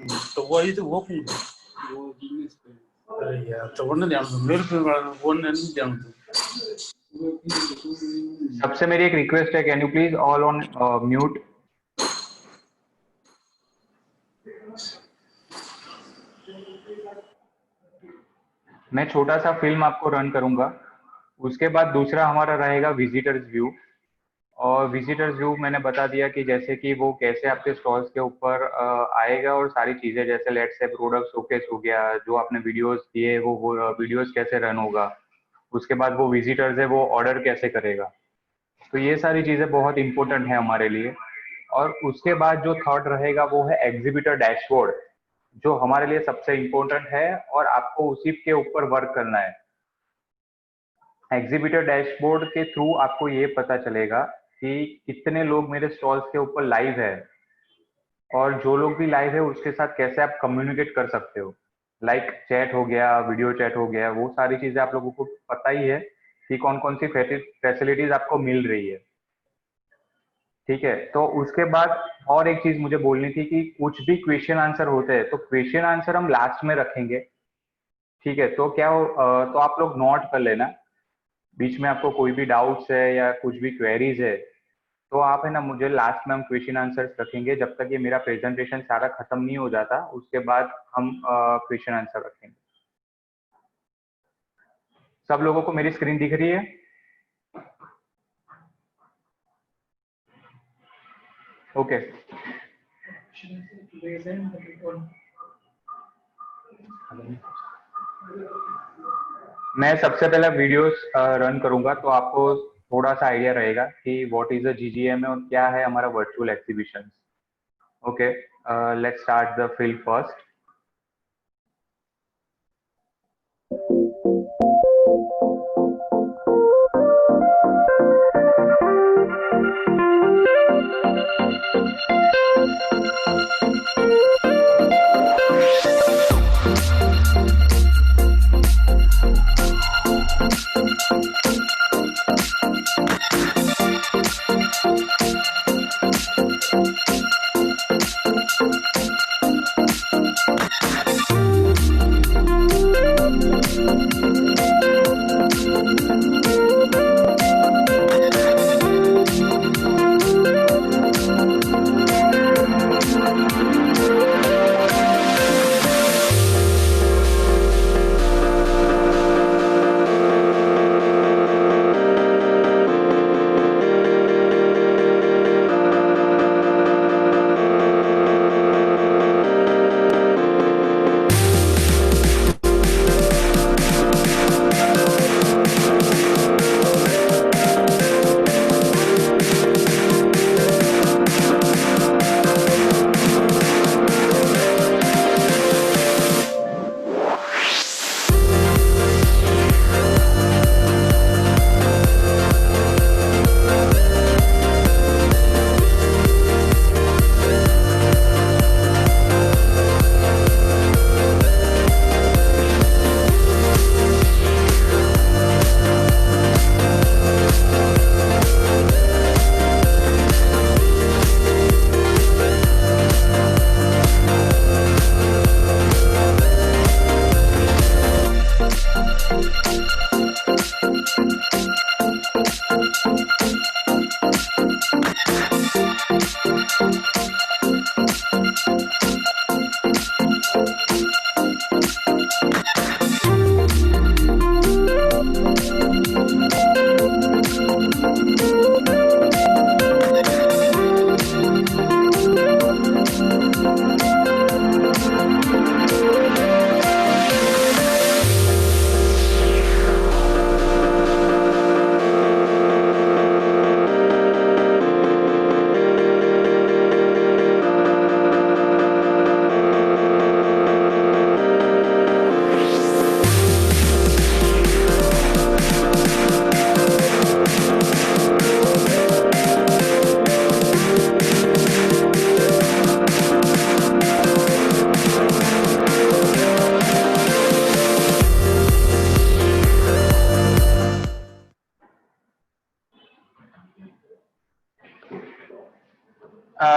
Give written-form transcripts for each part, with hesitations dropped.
तो वही तो वो अरे यार तो वो नहीं जानता मेरे पे वो नहीं जानता। सबसे मेरी एक रिक्वेस्ट है, can you please all on mute. मैं छोटा सा फिल्म आपको रन करूंगा, उसके बाद दूसरा हमारा रहेगा विजिटर्स व्यू। और विजिटर्स व्यू मैंने बता दिया कि जैसे कि वो कैसे आपके स्टॉल्स के ऊपर आएगा और सारी चीजें, जैसे लेट्स से प्रोडक्ट शोकेस हो गया, जो आपने वीडियोस दिए वो वीडियोस कैसे रन होगा, उसके बाद वो विजिटर्स है वो ऑर्डर कैसे करेगा। तो ये सारी चीजें बहुत इंपॉर्टेंट है हमारे लिए। और उसके बाद जो थर्ड रहेगा वो है एग्जीबिटर डैशबोर्ड, जो हमारे लिए सबसे इम्पोर्टेंट है और आपको उसी के ऊपर वर्क करना है। एग्जीबिटर डैशबोर्ड के थ्रू आपको ये पता चलेगा कि कितने लोग मेरे स्टॉल्स के ऊपर लाइव है, और जो लोग भी लाइव है उसके साथ कैसे आप कम्युनिकेट कर सकते हो, लाइक चैट हो गया, वीडियो चैट हो गया, वो सारी चीजें आप लोगों को पता ही है कि कौन कौन सी फैसिलिटीज आपको मिल रही है। ठीक है, तो उसके बाद और एक चीज मुझे बोलनी थी कि कुछ भी क्वेश्चन आंसर होते हैं तो क्वेश्चन आंसर हम लास्ट में रखेंगे। ठीक है, तो क्या हो तो आप लोग नोट कर लेना, बीच में आपको कोई भी डाउट्स है या कुछ भी क्वेरीज है तो आप है ना मुझे लास्ट में हम क्वेश्चन आंसर्स रखेंगे, जब तक ये मेरा प्रेजेंटेशन सारा खत्म नहीं हो जाता उसके बाद हम क्वेश्चन आंसर रखेंगे। सब लोगों को मेरी स्क्रीन दिख रही है? ओके। मैं सबसे पहले वीडियोस रन करूंगा तो आपको थोड़ा सा आइडिया रहेगा कि व्हाट इज अ जीजीएम और क्या है हमारा virtual exhibition. Okay, let's start the film first.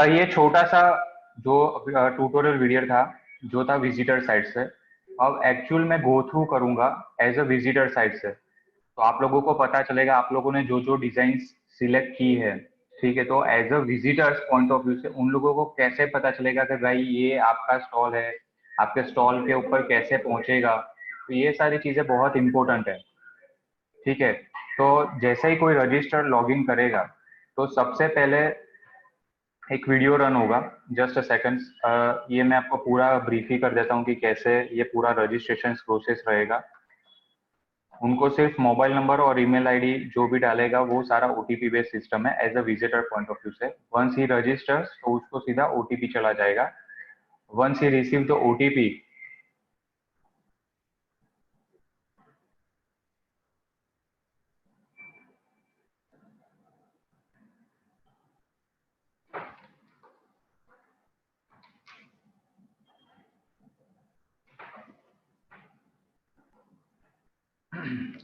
ये छोटा सा जो ट्यूटोरियल वीडियो था जो था विजिटर साइट से, अब एक्चुअल में गो थ्रू करूंगा एज अ विजिटर साइट से, तो आप लोगों को पता चलेगा आप लोगों ने जो जो डिजाइन सिलेक्ट की है, ठीक है, तो as a visitors point of view से उन लोगों को कैसे पता चलेगा कि भाई ये आपका स्टॉल है, आपके स्टॉल के ऊपर कैसे पहुंचेगा, तो ये सारी चीजें बहुत इंपॉर्टेंट है, ठीक है। तो जैसे ही कोई रजिस्टर लॉगिन करेगा तो सबसे पहले एक वीडियो रन होगा, जस्ट अ सेकंड, ये मैं आपको पूरा ब्रीफ ही कर देता हूँ कि कैसे ये पूरा रजिस्ट्रेशन प्रोसेस रहेगा। उनको सिर्फ मोबाइल नंबर और ईमेल आईडी जो भी डालेगा वो सारा ओटीपी बेस्ड सिस्टम है as a visitor point of view से। वंस ही रजिस्टर्स तो उसको सीधा ओटीपी चला जाएगा। Once he receive the OTP,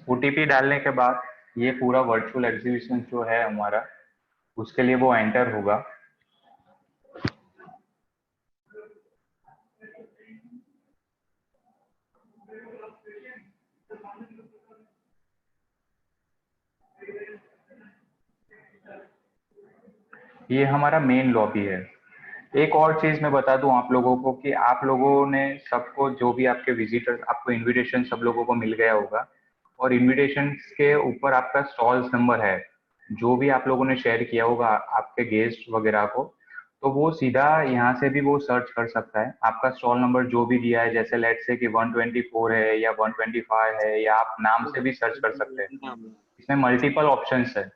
OTP डालने के बाद ये पूरा वर्चुअल एग्जीबिशन जो है हमारा, उसके लिए वो एंटर होगा। ये हमारा मेन लॉबी है। एक और चीज मैं बता दूं आप लोगों को कि आप लोगों ने सबको, जो भी आपके विजिटर्स, आपको इनविटेशन सब लोगों को मिल गया होगा, और इनविटेशन के ऊपर आपका स्टॉल्स नंबर है जो भी आप लोगों ने शेयर किया होगा आपके गेस्ट वगैरह को, तो वो सीधा यहाँ से भी वो सर्च कर सकता है आपका स्टॉल नंबर जो भी दिया है, जैसे लेट्स से कि 124 है या 125 है, या आप नाम से भी सर्च कर सकते हैं। इसमें मल्टीपल ऑप्शंस है,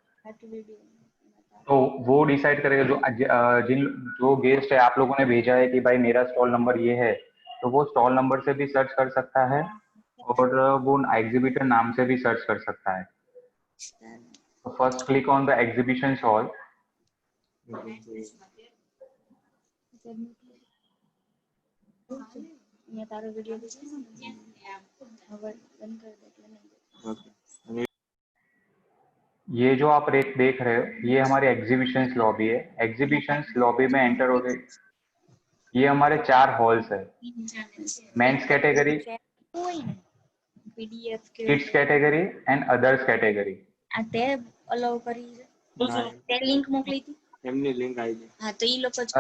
तो वो डिसाइड करेगा जिन जो गेस्ट है आप लोगों ने भेजा है कि भाई मेरा स्टॉल नंबर ये है, तो वो स्टॉल नंबर से भी सर्च कर सकता है और वो एग्जीबिटर नाम से भी सर्च कर सकता है। तो first click on the exhibition hall. ये जो आप देख रहे हो ये हमारी एग्जीबिशंस लॉबी है। एग्जीबिशंस लॉबी में एंटर हो गए, ये हमारे 4 हॉल्स है। Men's category, kids category and others category. આ ટેબ અલાઉ કરી છે તે લિંક મોકલી હતી એમની લિંક આવી છે હા તો ઈ લોકો જ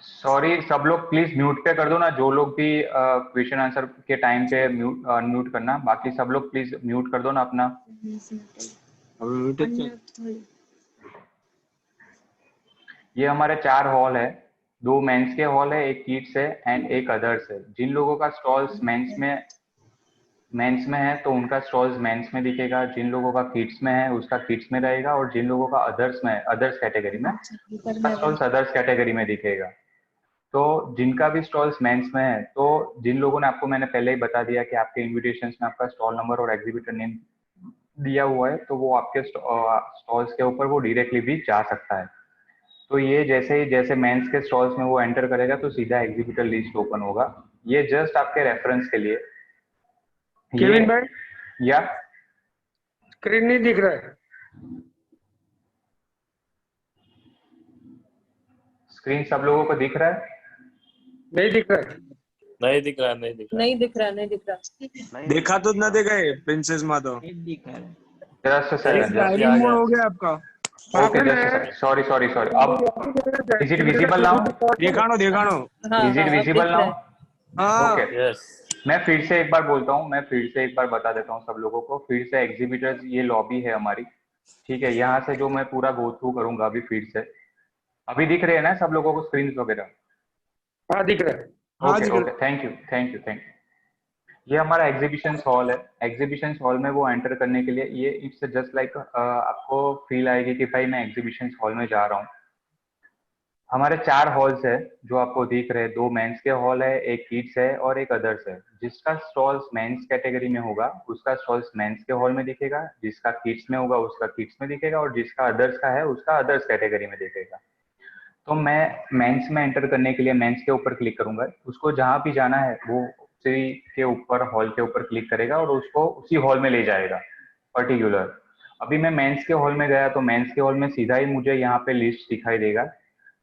सॉरी, सब लोग प्लीज म्यूट पे कर दो ना, जो लोग भी क्वेश्चन आंसर के टाइम पे म्यूट करना, बाकी सब लोग प्लीज म्यूट कर दो ना अपना। હવે મ્યુટ જ છે ये हमारे 4 हॉल है, 2 मेंस के हॉल है, एक किड्स है एंड एक अदर्स है। जिन लोगों का स्टॉल्स मेंस में है तो उनका स्टॉल्स मेंस में दिखेगा, जिन लोगों का किड्स में है उसका किड्स में रहेगा, और जिन लोगों का अदर्स में है, अदर्स कैटेगरी में, उसका स्टॉल्स अदर्स कैटेगरी में दिखेगा। तो जिनका भी स्टॉल्स मेंस में है, तो जिन लोगों ने, आपको मैंने पहले ही बता दिया कि आपके इन्विटेशन में आपका स्टॉल नंबर और एग्जीबिटर नेम दिया हुआ है, तो वो आपके स्टॉल्स के ऊपर वो डायरेक्टली भी जा सकता है। तो ये जैसे मेंस के स्टॉल्स में वो एंटर करेगा तो सीधा एग्जीबिटर लिस्ट ओपन होगा। ये जस्ट आपके रेफरेंस के लिए। केविन भाई, या स्क्रीन नहीं दिख रहा है। स्क्रीन सब लोगों को दिख रहा है? नहीं दिख रहा है। नहीं दिख रहा, नहीं दिख रहा, नहीं दिख रहा, नहीं दिख रहा। देखा तो न देगा ये प्रिंसेस में तो just a second, dining mode हो गया आपका okay, just a second, sorry sorry sorry. अब इज इट विजिबल नाउ? दिखानो दिखानो इज इट विजिबल नाउ? हाँ ओके, यस मैं फिर से एक बार बोलता हूँ, मैं फिर से एक बार बता देता हूँ सब लोगों को फिर से। एग्जीबिटर्स ये लॉबी है हमारी, ठीक है। यहाँ से जो मैं पूरा गो थ्रू करूंगा अभी फिर से, अभी दिख रहे हैं ना सब लोगों को स्क्रीन वगैरह? हाँ दिख रहा है। Okay okay, thank you thank you thank you. ये हमारा एग्जीबिशन हॉल है। एग्जीबिशन हॉल में वो एंटर करने के लिए ये इट्स जस्ट लाइक आपको फील आएगी कि भाई मैं एग्जीबिशन हॉल में जा रहा हूँ। हमारे 4 हॉल्स है जो आपको दिख रहे हैं, 2 मेंस के हॉल है, एक किड्स है और एक अदर्स है। जिसका स्टॉल्स मेंस कैटेगरी में होगा उसका स्टॉल्स मेंस के हॉल में दिखेगा, जिसका किड्स में होगा उसका किड्स में दिखेगा, और जिसका अदर्स का है उसका अदर्स कैटेगरी में दिखेगा। तो मैं मेंस में एंटर करने के लिए मेंस के ऊपर क्लिक करूंगा, उसको जहां भी जाना है वो उसी के ऊपर हॉल के ऊपर क्लिक करेगा और उसको उसी हॉल में ले जाएगा पर्टिकुलर। अभी मैं मेंस के हॉल में गया तो मेंस के हॉल में सीधा ही मुझे यहाँ पे लिस्ट दिखाई देगा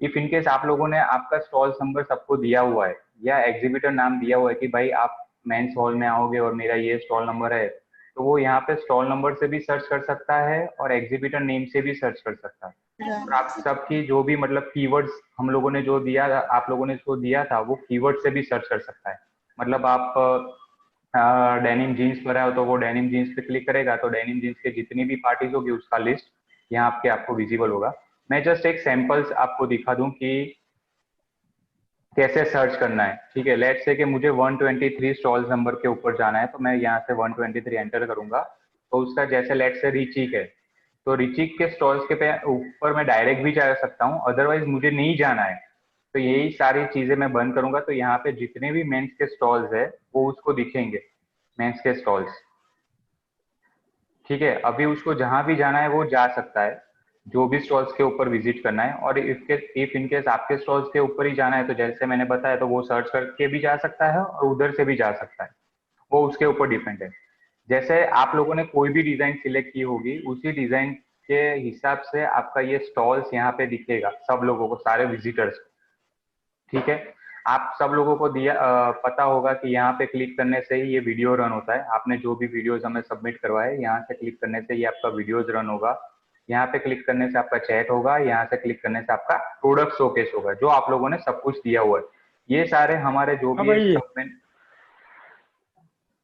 इफ इनकेस आप लोगों ने आपका स्टॉल नंबर सबको दिया हुआ है या एग्जीबिटर नाम दिया हुआ है कि भाई आप मेंस हॉल में आओगे और मेरा ये स्टॉल नंबर है, तो वो यहाँ पे स्टॉल नंबर से भी सर्च कर सकता है और एग्जीबिटर नेम से भी सर्च कर सकता है। और आप सबकी जो भी मतलब कीवर्ड्स हम लोगों ने जो दिया, आप लोगों ने जो दिया था, वो कीवर्ड से भी सर्च कर सकता है। मतलब आप डेनिम जीन्स पर है तो वो डेनिम जीन्स पे क्लिक करेगा तो डेनिम जीन्स के जितनी भी पार्टीज होगी उसका लिस्ट यहाँ आपके आपको विजिबल होगा। मैं जस्ट एक सैंपल्स आपको दिखा दूं कि कैसे सर्च करना है। ठीक है, लेट्स से कि मुझे 123 स्टॉल्स नंबर के ऊपर जाना है, तो मैं यहाँ से 123 एंटर करूंगा। तो उसका जैसे लेट्स से रिचिक है, तो रिचिक के स्टॉल्स के ऊपर मैं डायरेक्ट भी जा सकता हूँ, अदरवाइज मुझे नहीं जाना है तो यही सारी चीजें मैं बंद करूंगा। तो यहाँ पे जितने भी मेंस के स्टॉल्स है वो उसको दिखेंगे, मेंस के स्टॉल्स। ठीक है, अभी उसको जहां भी जाना है वो जा सकता है, जो भी स्टॉल्स के ऊपर विजिट करना है। और इफ इनकेस आपके स्टॉल्स के ऊपर ही जाना है तो जैसे मैंने बताया, तो वो सर्च करके भी जा सकता है और उधर से भी जा सकता है, वो उसके ऊपर डिपेंड है। जैसे आप लोगों ने कोई भी डिजाइन सिलेक्ट की होगी, उसी डिजाइन के हिसाब से आपका ये स्टॉल्स यहाँ पे दिखेगा सब लोगों को, सारे विजिटर्स को। ठीक है, आप सब लोगों को दिया पता होगा कि यहाँ पे क्लिक करने से ही ये वीडियो रन होता है। आपने जो भी वीडियोस हमें सबमिट करवाए, यहाँ से क्लिक करने से ये आपका वीडियोस रन होगा, यहाँ पे क्लिक करने से आपका चैट होगा, यहाँ से क्लिक करने से आपका प्रोडक्ट शोकेस होगा, जो आप लोगों ने सब कुछ दिया हुआ है। ये सारे हमारे जो भी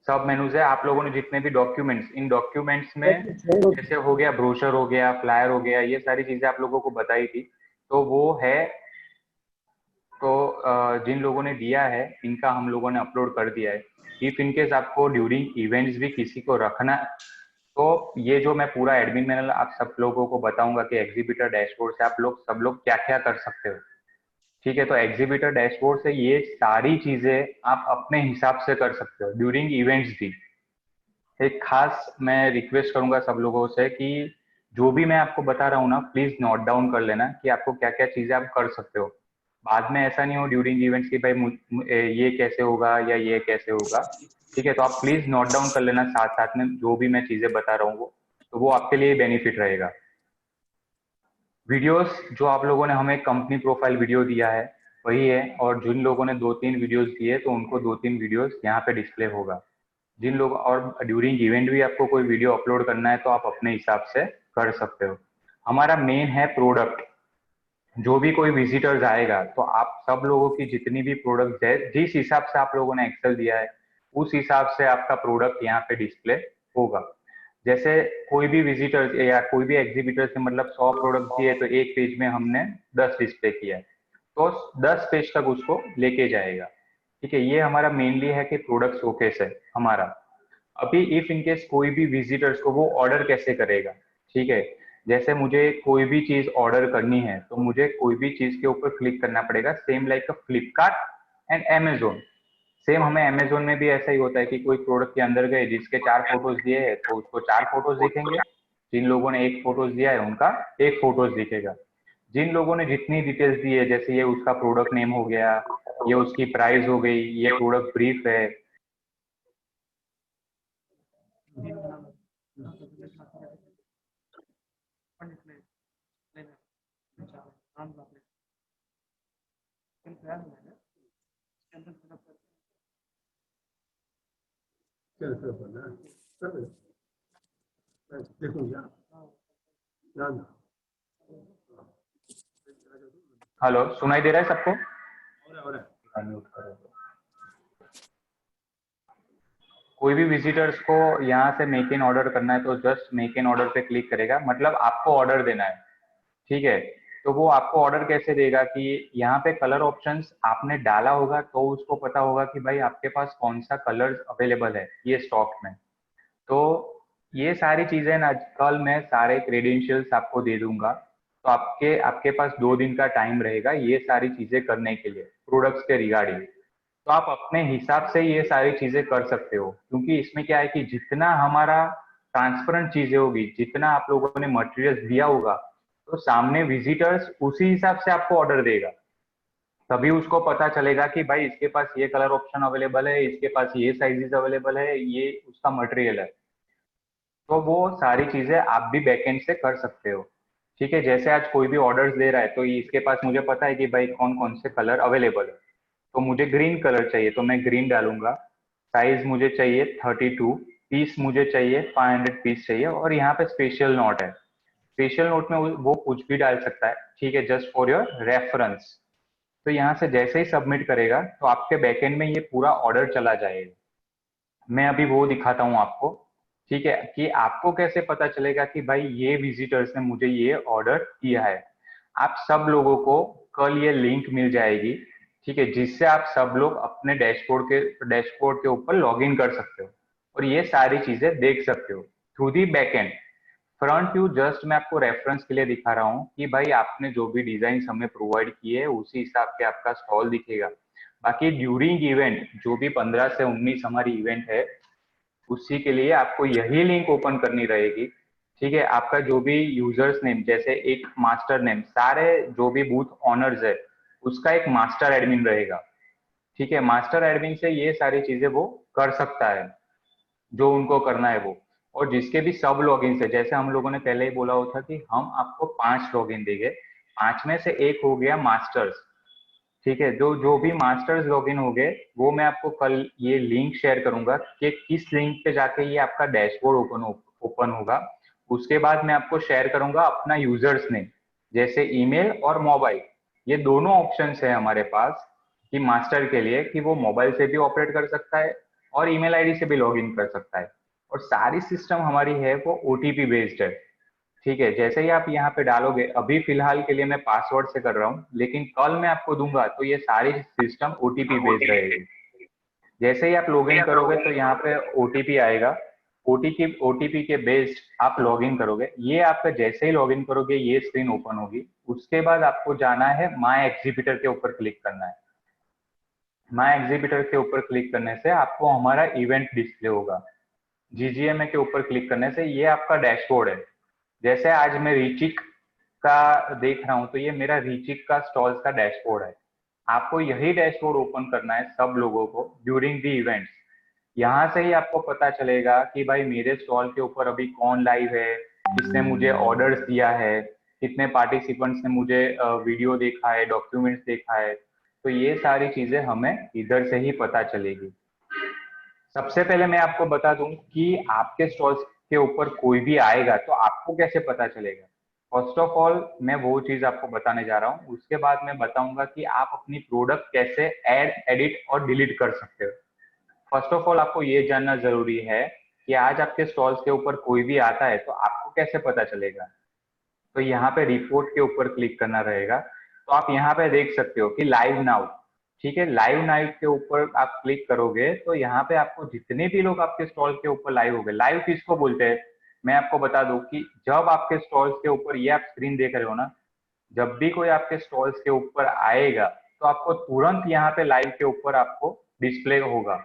सब मेनूज है, आप लोगों ने जितने भी डॉक्यूमेंट्स, इन डॉक्यूमेंट्स में जैसे हो गया ब्रोशर हो गया, फ्लायर हो गया, ये सारी चीजें आप लोगों को बताई थी, तो वो है। तो जिन लोगों ने दिया है इनका हम लोगों ने अपलोड कर दिया है। इफ इनकेस आपको ड्यूरिंग इवेंट्स भी किसी को रखना, तो ये जो मैं पूरा एडमिन पैनल आप सब लोगों को बताऊंगा कि एग्जीबिटर डैशबोर्ड से आप लोग सब लोग क्या क्या कर सकते हो। ठीक है, तो एग्जीबिटर डैशबोर्ड से ये सारी चीजें आप अपने हिसाब से कर सकते हो ड्यूरिंग इवेंट्स भी। एक खास मैं रिक्वेस्ट करूंगा सब लोगों से कि जो भी मैं आपको बता रहा हूँ ना, प्लीज नोट डाउन कर लेना कि आपको क्या क्या चीजें आप कर सकते हो। बाद में ऐसा नहीं हो ड्यूरिंग इवेंट्स की भाई ये कैसे होगा या ये कैसे होगा। ठीक है, तो आप प्लीज नोट डाउन कर लेना साथ साथ में जो भी मैं चीजें बता रहा हूँ वो, तो वो आपके लिए बेनिफिट रहेगा। वीडियोस जो आप लोगों ने हमें कंपनी प्रोफाइल वीडियो दिया है वही है, और जिन लोगों ने 2-3 वीडियोस दिए तो उनको 2-3 वीडियोस यहाँ पे डिस्प्ले होगा। जिन लोग, और ड्यूरिंग इवेंट भी आपको कोई वीडियो अपलोड करना है तो आप अपने हिसाब से कर सकते हो। हमारा मेन है प्रोडक्ट। जो भी कोई विजिटर्स आएगा तो आप सब लोगों की जितनी भी प्रोडक्ट है, जिस हिसाब से आप लोगों ने एक्सेल दिया है उस हिसाब से आपका प्रोडक्ट यहाँ पे डिस्प्ले होगा। जैसे कोई भी विजिटर्स या कोई भी एग्जीबिटर से मतलब 100 प्रोडक्ट दिए तो एक पेज में हमने 10 डिस्प्ले किया है, तो 10 पेज तक उसको लेके जाएगा। ठीक है, ये हमारा मेनली है कि प्रोडक्ट शोकेस है हमारा। अभी इफ इनकेस कोई भी विजिटर्स को वो ऑर्डर कैसे करेगा। ठीक है, जैसे मुझे कोई भी चीज ऑर्डर करनी है तो मुझे कोई भी चीज के ऊपर क्लिक करना पड़ेगा, same like Flipkart and Amazon. Same हमें अमेजोन में भी ऐसा ही होता है कि कोई प्रोडक्ट के अंदर गए, जिसके 4 फोटोज दिए हैं तो उसको 4 फोटोज दिखेंगे, जिन लोगों ने 1 फोटोज दिया है उनका 1 फोटोज दिखेगा। जिन लोगों ने जितनी डिटेल्स दी है, जैसे ये उसका प्रोडक्ट नेम हो गया, ये उसकी प्राइस हो गई, ये प्रोडक्ट ब्रीफ है, हेलो सुनाई दे रहा है सबको? कोई भी विजिटर्स को यहाँ से मेक इन ऑर्डर करना है तो जस्ट मेक इन ऑर्डर पे क्लिक करेगा, मतलब आपको ऑर्डर देना है। ठीक है, तो वो आपको ऑर्डर कैसे देगा कि यहाँ पे कलर ऑप्शंस आपने डाला होगा तो उसको पता होगा कि भाई आपके पास कौन सा कलर अवेलेबल है ये स्टॉक में। तो ये सारी चीजें ना कल मैं सारे क्रेडेंशियल्स आपको दे दूंगा, तो आपके पास 2 दिन का टाइम रहेगा ये सारी चीजें करने के लिए प्रोडक्ट्स के रिगार्डिंग। तो आप अपने हिसाब से ये सारी चीजें कर सकते हो, क्योंकि इसमें क्या है कि जितना हमारा ट्रांसपेरेंट चीजें होगी, जितना आप लोगों ने मटेरियल दिया होगा, तो सामने विजिटर्स उसी हिसाब से आपको ऑर्डर देगा। तभी उसको पता चलेगा कि भाई इसके पास ये कलर ऑप्शन अवेलेबल है, इसके पास ये साइजेस अवेलेबल है, ये उसका मटेरियल है। तो वो सारी चीजें आप भी बैकएंड से कर सकते हो। ठीक है, जैसे आज कोई भी ऑर्डर्स दे रहा है तो इसके पास मुझे पता है कि भाई कौन कौन से कलर अवेलेबल है, तो मुझे ग्रीन कलर चाहिए तो मैं ग्रीन डालूंगा। साइज मुझे चाहिए 32, पीस मुझे चाहिए 500 पीस चाहिए, और यहाँ पे स्पेशल नोट है। स्पेशल नोट में वो कुछ भी डाल सकता है, ठीक है, जस्ट फॉर योर रेफरेंस। तो यहाँ से जैसे ही सबमिट करेगा तो आपके बैकएंड में ये पूरा ऑर्डर चला जाएगा। मैं अभी वो दिखाता हूँ आपको, ठीक है, कि आपको कैसे पता चलेगा कि भाई ये विजिटर्स ने मुझे ये ऑर्डर किया है। आप सब लोगों को कल ये लिंक मिल जाएगी, ठीक है, जिससे आप सब लोग अपने डैशबोर्ड के ऊपर लॉग इन कर सकते हो और ये सारी चीजें देख सकते हो through the backend. Front view just मैं आपको रेफरेंस के लिए दिखा रहा हूँ कि भाई आपने जो भी डिजाइन हमें प्रोवाइड किए उसी हिसाब से आपका स्टॉल दिखेगा। बाकी ड्यूरिंग इवेंट जो भी 15 से 19 हमारी इवेंट है उसी के लिए आपको यही लिंक ओपन करनी रहेगी, ठीक है। आपका जो भी यूजर्स नेम, जैसे एक मास्टर नेम, सारे जो भी बूथ ऑनर्स है उसका एक मास्टर एडमिन रहेगा, ठीक है। मास्टर एडमिन से ये सारी चीजें वो कर सकता है जो उनको करना है वो। और जिसके भी सब लॉगिन है, जैसे हम लोगों ने पहले ही बोला हुआ था कि हम आपको 5 लॉगिन देंगे, 5 में से एक हो गया मास्टर्स, ठीक है। जो जो भी मास्टर्स लॉगिन हो गए वो मैं आपको कल ये लिंक शेयर करूंगा कि किस लिंक पे जाके ये आपका डैशबोर्ड ओपन होगा। उसके बाद मैं आपको शेयर करूंगा अपना यूजर्स नेम, जैसे ईमेल और मोबाइल, ये दोनों ऑप्शंस है हमारे पास कि मास्टर के लिए कि वो मोबाइल से भी ऑपरेट कर सकता है और ईमेल आईडी से भी लॉगिन कर सकता है। और सारी सिस्टम हमारी है वो ओटीपी बेस्ड है, ठीक है। जैसे ही आप यहाँ पे डालोगे, अभी फिलहाल के लिए मैं पासवर्ड से कर रहा हूँ, लेकिन कल मैं आपको दूंगा तो ये सारी सिस्टम ओटीपी बेस्ड रहेगी। जैसे ही आप लॉगिन करोगे तो यहाँ पे ओटीपी आएगा, ओटीपी के बेस्ड आप लॉगिन करोगे। ये आपका जैसे ही लॉगिन करोगे ये स्क्रीन ओपन होगी। उसके बाद आपको जाना है माय एग्जीबिटर के ऊपर क्लिक करना है। माय एग्जीबिटर के ऊपर क्लिक करने से आपको हमारा इवेंट डिस्प्ले होगा। जीजीएमए के ऊपर क्लिक करने से ये आपका डैशबोर्ड है। जैसे आज मैं रीचिक का देख रहा हूं तो ये मेरा रीचिक का स्टॉल्स का डैशबोर्ड है। आपको यही डैशबोर्ड ओपन करना है सब लोगों को ड्यूरिंग दी इवेंट्स। यहाँ से ही आपको पता चलेगा कि भाई मेरे स्टॉल के ऊपर अभी कौन लाइव है, किसने मुझे ऑर्डर्स दिया है, कितने पार्टिसिपेंट्स ने मुझे वीडियो देखा है, डॉक्यूमेंट्स देखा है। तो ये सारी चीजें हमें इधर से ही पता चलेगी। सबसे पहले मैं आपको बता दूं कि आपके स्टॉल्स के ऊपर कोई भी आएगा तो आपको कैसे पता चलेगा। फर्स्ट ऑफ ऑल मैं वो चीज आपको बताने जा रहा हूँ, उसके बाद मैं बताऊंगा कि आप अपनी प्रोडक्ट कैसे ऐड, एडिट और डिलीट कर सकते हो। फर्स्ट ऑफ ऑल आपको ये जानना जरूरी है कि आज आपके स्टॉल्स के ऊपर कोई भी आता है तो आपको कैसे पता चलेगा। तो यहाँ पे रिपोर्ट के ऊपर क्लिक करना रहेगा। तो आप यहाँ पे देख सकते हो कि लाइव नाउ, ठीक है, लाइव नाउ के ऊपर आप क्लिक करोगे तो यहाँ पे आपको जितने भी लोग आपके स्टॉल के ऊपर लाइव हो गए, लाइव किसको बोलते हैं मैं आपको बता दूं कि जब आपके स्टॉल्स के ऊपर ये आप स्क्रीन देख रहे हो ना, जब भी कोई आपके स्टॉल्स के ऊपर आएगा तो आपको तुरंत यहाँ पे लाइव के ऊपर आपको डिस्प्ले होगा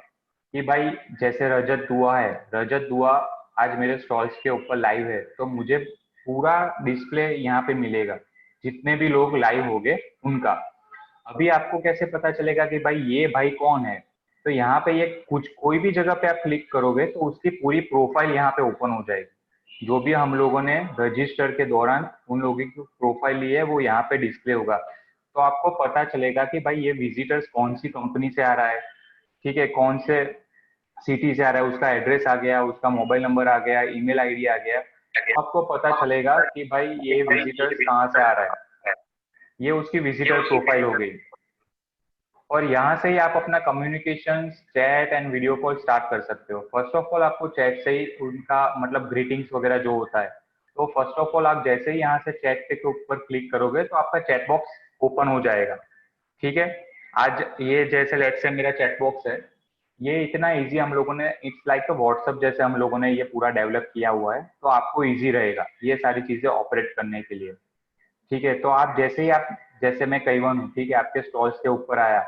कि भाई जैसे रजत दुआ है, रजत दुआ आज मेरे स्टॉल्स के ऊपर लाइव है, तो मुझे पूरा डिस्प्ले यहाँ पे मिलेगा जितने भी लोग लाइव हो गए उनका। अभी आपको कैसे पता चलेगा कि भाई ये भाई कौन है, तो यहाँ पे ये कुछ कोई भी जगह पे आप क्लिक करोगे तो उसकी पूरी प्रोफाइल यहाँ पे ओपन हो जाएगी। जो भी हम लोगों ने रजिस्टर के दौरान उन लोगों की प्रोफाइल ली है वो यहाँ पे डिस्प्ले होगा। तो आपको पता चलेगा कि भाई ये विजिटर्स कौन सी कंपनी से आ रहा है, ठीक है, कौन से सिटी से आ रहा है, उसका एड्रेस आ गया, उसका मोबाइल नंबर आ गया, ईमेल आईडी आ गया। आपको पता चलेगा कि भाई ये विजिटर्स कहाँ से आ रहा है, ये उसकी विजिटर प्रोफाइल हो गई। और यहाँ से ही आप अपना communication, chat and video call start कर सकते हो। फर्स्ट ऑफ ऑल आपको चैट से ही उनका मतलब ग्रीटिंग्स वगैरह जो होता है, तो फर्स्ट ऑफ ऑल आप जैसे ही यहाँ से चैट के ऊपर क्लिक करोगे तो आपका चैट बॉक्स ओपन हो जाएगा, ठीक है। आज ये जैसे लेट्स से मेरा चैट बॉक्स है, ये इतना इजी हम लोगों ने, इट्स लाइक व्हाट्सएप जैसे हम लोगों ने ये पूरा डेवलप किया हुआ है, तो आपको इजी रहेगा ये सारी चीजें ऑपरेट करने के लिए, ठीक है। तो आप जैसे ही आप, जैसे मैं कईवन हूँ, ठीक है, आपके स्टॉल्स के ऊपर आया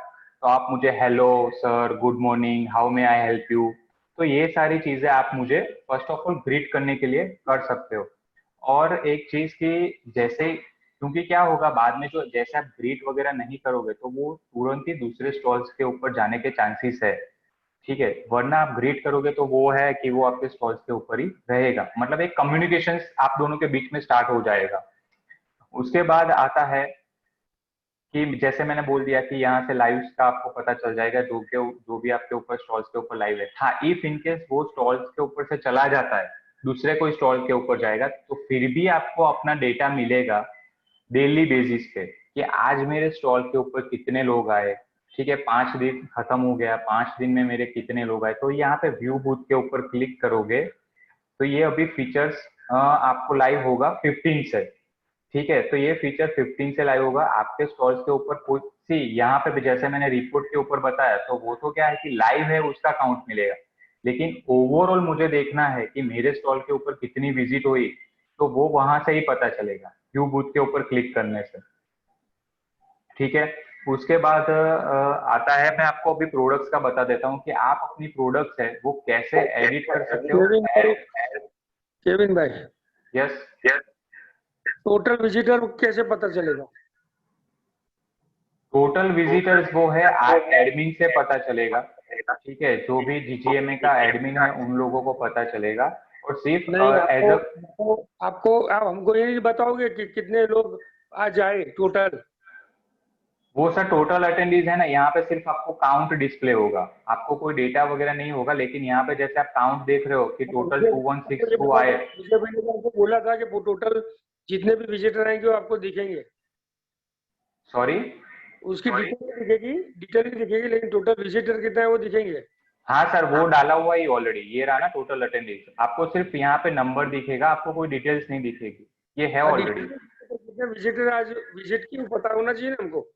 तो आप मुझे hello sir, good morning, how may I help you, तो ये सारी चीजें आप मुझे फर्स्ट ऑफ ऑल ग्रीट करने के लिए कर सकते हो। और एक चीज की जैसे, क्योंकि क्या होगा बाद में, जो जैसे आप ग्रीट वगैरह नहीं करोगे तो वो तुरंत ही दूसरे स्टॉल्स के ऊपर जाने के चांसेस है, ठीक है। वरना आप ग्रीट करोगे तो वो है कि वो आपके स्टॉल्स के ऊपर ही रहेगा, मतलब एक कम्युनिकेशन आप दोनों के बीच में स्टार्ट हो जाएगा। उसके बाद आता है कि जैसे मैंने बोल दिया कि यहाँ से लाइव्स का आपको पता चल जाएगा, जो भी आपके ऊपर स्टॉल्स के ऊपर लाइव है। हाँ, इफ इनकेस वो स्टॉल्स के ऊपर से चला जाता है, दूसरे कोई स्टॉल के ऊपर जाएगा, तो फिर भी आपको अपना डेटा मिलेगा डेली बेसिस पे कि आज मेरे स्टॉल के ऊपर कितने लोग आए। ठीक है, 5 दिन खत्म हो गया, 5 दिन में मेरे कितने लोग आए। तो यहाँ पे व्यू बूथ के ऊपर क्लिक करोगे तो ये अभी फीचर्स आपको लाइव होगा 15 से। ठीक है, तो ये फीचर 15 से लाइव होगा आपके स्टॉल्स के ऊपर। कोई सी यहाँ पे भी जैसे मैंने रिपोर्ट के ऊपर बताया, तो वो तो क्या है कि लाइव है उसका काउंट मिलेगा, लेकिन ओवरऑल मुझे देखना है कि मेरे स्टॉल के ऊपर कितनी विजिट हुई, तो वो वहां से ही पता चलेगा व्यू बूथ के ऊपर क्लिक करने से। ठीक है, उसके बाद आता है, मैं आपको अभी प्रोडक्ट्स का बता देता हूँ कि आप अपनी प्रोडक्ट्स है वो कैसे एडिट कर सकते हो। केविन भाई, यस, टोटल विजिटर कैसे पता चलेगा? टोटल विजिटर्स वो है एडमिन से पता चलेगा। ठीक है, जो भी जीजीएमए का एडमिन है उन लोगों को पता चलेगा। और सिर्फ नहीं, एज आपको आप हमको ये नहीं बताओगे कि कितने लोग आज आए टोटल? वो सर टोटल अटेंडीज है ना, यहाँ पे सिर्फ आपको काउंट डिस्प्ले होगा, आपको कोई डेटा वगैरह नहीं होगा। लेकिन यहाँ पे जैसे आप काउंट देख रहे हो कि टोटल 2162 आए। आपको बोला था कि वो टोटल जितने भी विजिटर आएंगे वो आपको दिखेंगे। सॉरी, उसकी डिटेल ही दिखेगी, लेकिन टोटल विजिटर कितना है वो दिखेंगे। हाँ सर, वो डाला हुआ ही ऑलरेडी, ये रहा ना टोटल अटेंडीज। आपको सिर्फ यहाँ पे नंबर दिखेगा, आपको कोई डिटेल्स नहीं दिखेगी, ये है ऑलरेडी। कितने विजिटर आज विजिट की वो पता होना चाहिए ना हमको।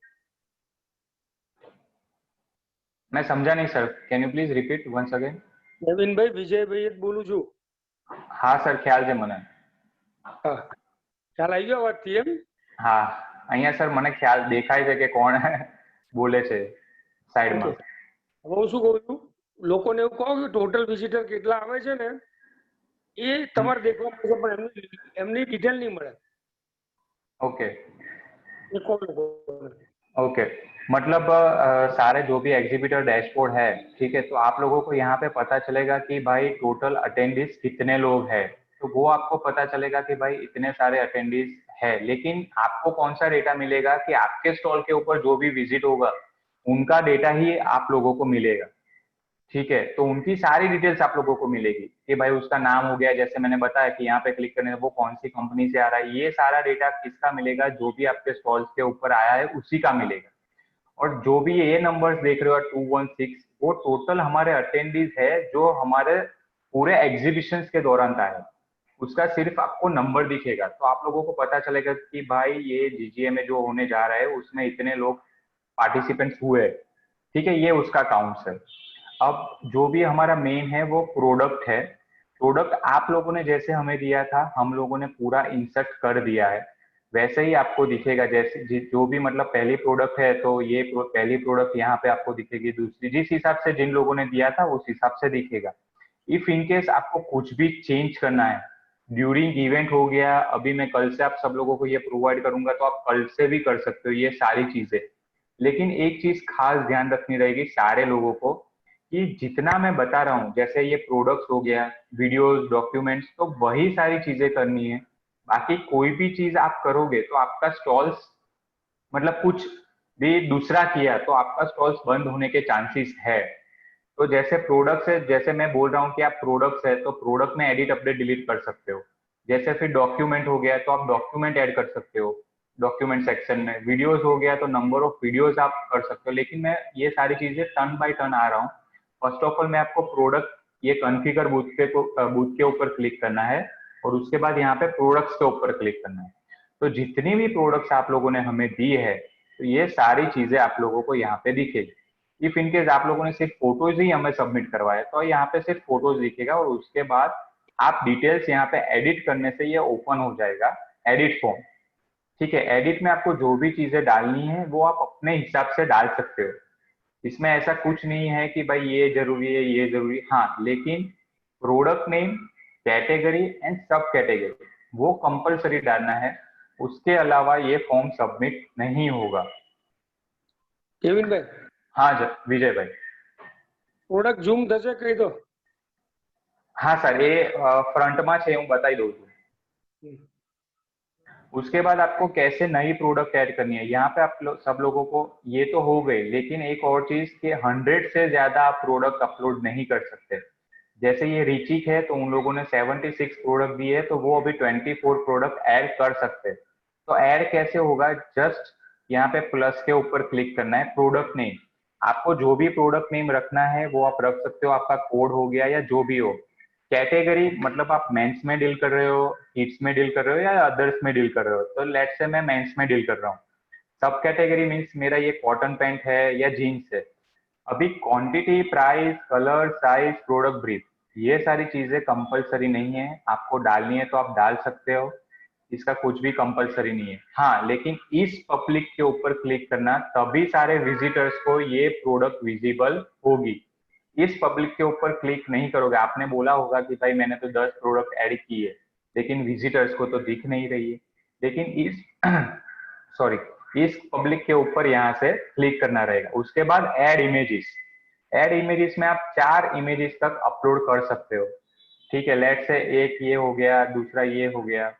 मैं समझा नहीं sir, can you please repeat once again? Naveen भाई, विजय भाई बोलू छू। हाँ सर, ખ્યાલ છે મને। હા, ખ્યાલ આવી ગયો વાતથી એમ? હા, અહીંયા સર મને ખ્યાલ દેખાય છે કે કોણ બોલે છે સાઈડમાં। હું શું કહું છું, લોકોને એવું કહો કે ટોટલ વિઝિટર કેટલા આવે છે ને એ તમારે દેખવા પડશે, પણ એમની ડિટેલ નહીં મળે। ओके એ કોણ લોકો? ओके, मतलब सारे जो भी एग्जीबिटर डैशबोर्ड है, ठीक है, तो आप लोगों को यहाँ पे पता चलेगा कि भाई टोटल अटेंडीज कितने लोग हैं। तो वो आपको पता चलेगा कि भाई इतने सारे अटेंडीज है। लेकिन आपको कौन सा डेटा मिलेगा कि आपके स्टॉल के ऊपर जो भी विजिट होगा उनका डेटा ही आप लोगों को मिलेगा। ठीक है, तो उनकी सारी डिटेल्स आप लोगों को मिलेगी कि भाई उसका नाम हो गया, जैसे मैंने बताया कि यहाँ पे क्लिक करने से वो कौन सी कंपनी से आ रहा है, ये सारा डेटा किसका मिलेगा, जो भी आपके स्टॉल्स के ऊपर आया है उसी का मिलेगा। और जो भी ये नंबर्स देख रहे हो 216, वो टोटल हमारे अटेंडीज है जो हमारे पूरे एग्जीबिशंस के दौरान का है, उसका सिर्फ आपको नंबर दिखेगा। तो आप लोगों को पता चलेगा कि भाई ये जीजीए में जो होने जा रहा है उसमें इतने लोग पार्टिसिपेंट्स हुए। ठीक है, ये उसका काउंट है। अब जो भी हमारा मेन है वो प्रोडक्ट है। प्रोडक्ट आप लोगों ने जैसे हमें दिया था, हम लोगों ने पूरा इंसर्ट कर दिया है, वैसे ही आपको दिखेगा। जैसे जो भी मतलब पहली प्रोडक्ट है तो ये पहली प्रोडक्ट यहाँ पे आपको दिखेगी, दूसरी जिस हिसाब से जिन लोगों ने दिया था उस हिसाब से दिखेगा। इफ इनकेस आपको कुछ भी चेंज करना है ड्यूरिंग इवेंट हो गया, अभी मैं कल से आप सब लोगों को ये प्रोवाइड करूंगा, तो आप कल से भी कर सकते हो ये सारी चीजें। लेकिन एक चीज खास ध्यान रखनी रहेगी सारे लोगों को कि जितना मैं बता रहा हूँ, जैसे ये प्रोडक्ट्स हो गया, वीडियोस, डॉक्यूमेंट्स, तो वही सारी चीजें करनी है। बाकी कोई भी चीज आप करोगे तो आपका स्टॉल्स मतलब कुछ भी दूसरा किया तो आपका स्टॉल्स बंद होने के चांसेस है। तो जैसे प्रोडक्ट्स है, जैसे मैं बोल रहा हूँ कि आप प्रोडक्ट्स है तो प्रोडक्ट में एडिट अपडेट डिलीट कर सकते हो। जैसे फिर डॉक्यूमेंट हो गया तो आप डॉक्यूमेंट ऐड कर सकते हो डॉक्यूमेंट सेक्शन में। वीडियोस हो गया तो नंबर ऑफ वीडियोस आप कर सकते हो। लेकिन मैं ये सारी चीजें टर्न बाय टर्न आ रहा हूँ। फर्स्ट ऑफ ऑल मैं आपको प्रोडक्ट ये कॉन्फ़िगर बूथ के ऊपर क्लिक करना है और उसके बाद यहाँ पे प्रोडक्ट्स के ऊपर क्लिक करना है। तो जितनी भी प्रोडक्ट्स आप लोगों ने हमें दी है तो ये सारी चीजें आप लोगों को यहाँ पे दिखेगी। इफ इनकेस आप लोगों ने सिर्फ फोटोज ही हमें सबमिट करवाया तो यहाँ पे सिर्फ फोटोज दिखेगा और उसके बाद आप डिटेल्स यहाँ पे एडिट करने से ये ओपन हो जाएगा एडिट फॉर्म। ठीक है, एडिट में आपको जो भी चीजें डालनी है वो आप अपने हिसाब से डाल सकते हो। इसमें ऐसा कुछ नहीं है कि भाई ये जरूरी है ये जरूरी, हाँ, लेकिन प्रोडक्ट नेम, कैटेगरी एंड सब कैटेगरी वो कंपलसरी डालना है। उसके अलावा ये फॉर्म सबमिट नहीं होगा। केविन भाई, हाँ विजय भाई, प्रोडक्ट ઝૂમ થશે કહી દો। हाँ सर, ये फ्रंट में છે, હું બતાવી દઉં છું। उसके बाद आपको कैसे नई प्रोडक्ट ऐड करनी है, यहाँ पे आप सब लोगों को ये तो हो गई, लेकिन एक और चीज कि 100 से ज्यादा आप प्रोडक्ट अपलोड नहीं कर सकते। जैसे ये रिचिक है तो उन लोगों ने 76 प्रोडक्ट दिए है, तो वो अभी 24 प्रोडक्ट ऐड कर सकते हैं। तो ऐड कैसे होगा, जस्ट यहाँ पे प्लस के ऊपर क्लिक करना है, प्रोडक्ट नेम, आपको जो भी प्रोडक्ट नेम रखना है वो आप रख सकते हो, आपका कोड हो गया या जो भी हो। कैटेगरी मतलब आप मेंस में डील कर रहे हो, किड्स में डील कर रहे हो या अदर्स में डील कर रहे हो, तो लेट्स से मैं मेंस में डील कर रहा हूँ। सब कैटेगरी मीन्स मेरा ये कॉटन पैंट है या जीन्स है। अभी quantity, price, colour, size, product brief, ये सारी चीजें कंपलसरी नहीं है, आपको डालनी है तो आप डाल सकते हो, इसका कुछ भी कंपलसरी नहीं है। हाँ, लेकिन इस पब्लिक के ऊपर क्लिक करना, तभी सारे विजिटर्स को ये प्रोडक्ट विजिबल होगी। इस पब्लिक के ऊपर क्लिक नहीं करोगे, आपने बोला होगा कि भाई मैंने तो 10 प्रोडक्ट ऐड की है, लेकिन विजिटर्स को तो दिख नहीं रही है। लेकिन इस सॉरी इस पब्लिक के ऊपर यहाँ से क्लिक करना रहेगा। उसके बाद ऐड इमेजेस, ऐड इमेजेस में आप 4 इमेजेस तक अपलोड कर सकते हो। ठीक है, लेट से एक ये हो गया, दूसरा ये हो गया,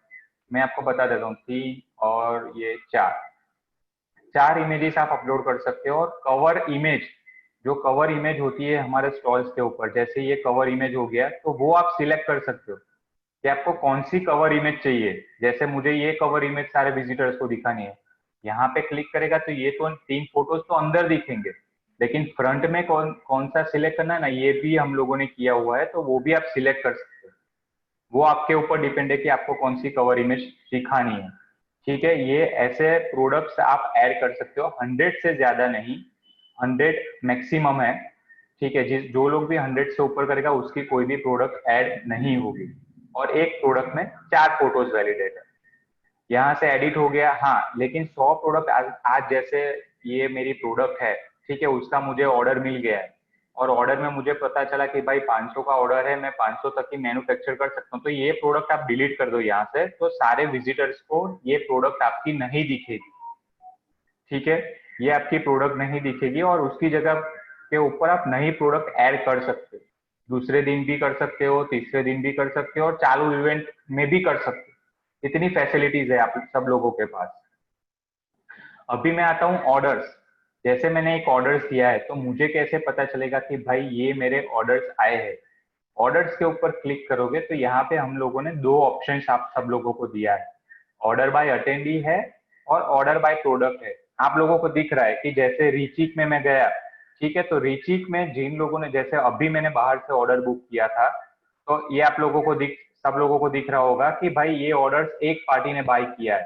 मैं आपको बता देता हूँ, 3 और ये 4 इमेजेस आप अपलोड कर सकते हो। और कवर इमेज, जो कवर इमेज होती है हमारे स्टॉल्स के ऊपर, जैसे ये कवर इमेज हो गया, तो वो आप सिलेक्ट कर सकते हो कि आपको कौन सी कवर इमेज चाहिए। जैसे मुझे ये कवर इमेज सारे विजिटर्स को दिखानी है, यहाँ पे क्लिक करेगा तो ये तो 3 फोटोज तो अंदर दिखेंगे, लेकिन फ्रंट में कौन कौन सा सिलेक्ट करना है ना, ये भी हम लोगों ने किया हुआ है, तो वो भी आप सिलेक्ट कर सकते हो। वो आपके ऊपर डिपेंड है कि आपको कौन सी कवर इमेज दिखानी है। ठीक है, ये ऐसे प्रोडक्ट्स आप ऐड कर सकते हो, 100 से ज्यादा नहीं, 100 मैक्सिमम है। ठीक है, जो लोग भी 100 से ऊपर करेगा उसकी कोई भी प्रोडक्ट ऐड नहीं होगी, और एक प्रोडक्ट में 4 फोटोज वैलिडेट है। यहाँ से एडिट हो गया। हाँ, लेकिन 100 प्रोडक्ट आज जैसे ये मेरी प्रोडक्ट है, ठीक है, उसका मुझे ऑर्डर मिल गया है, और ऑर्डर में मुझे पता चला कि भाई 500 का ऑर्डर है, मैं 500 तक ही मैन्युफैक्चर कर सकता हूँ, तो ये प्रोडक्ट आप डिलीट कर दो यहाँ से, तो सारे विजिटर्स को ये प्रोडक्ट आपकी नहीं दिखेगी। ठीक है, ये आपकी प्रोडक्ट नहीं दिखेगी, और उसकी जगह के ऊपर आप नई प्रोडक्ट ऐड कर सकते हो। दूसरे दिन भी कर सकते हो, तीसरे दिन भी कर सकते हो, और चालू इवेंट में भी कर सकते हो। इतनी फैसिलिटीज है आप सब लोगों के पास। अभी मैं आता हूँ ऑर्डर्स। जैसे मैंने एक ऑर्डर्स दिया है, तो मुझे कैसे पता चलेगा कि भाई ये मेरे ऑर्डर्स आए हैं। ऑर्डर्स के ऊपर क्लिक करोगे तो यहाँ पे हम लोगों ने 2 ऑप्शंस आप सब लोगों को दिया है, ऑर्डर बाय अटेंडी है और ऑर्डर बाय प्रोडक्ट है। आप लोगों को दिख रहा है कि जैसे रिचिक में मैं गया, ठीक है, तो रिचिक में जिन लोगों ने, जैसे अभी मैंने बाहर से ऑर्डर बुक किया था, तो ये आप लोगों को सब लोगों को दिख रहा होगा कि भाई ये ऑर्डर्स एक पार्टी ने बाय किया है।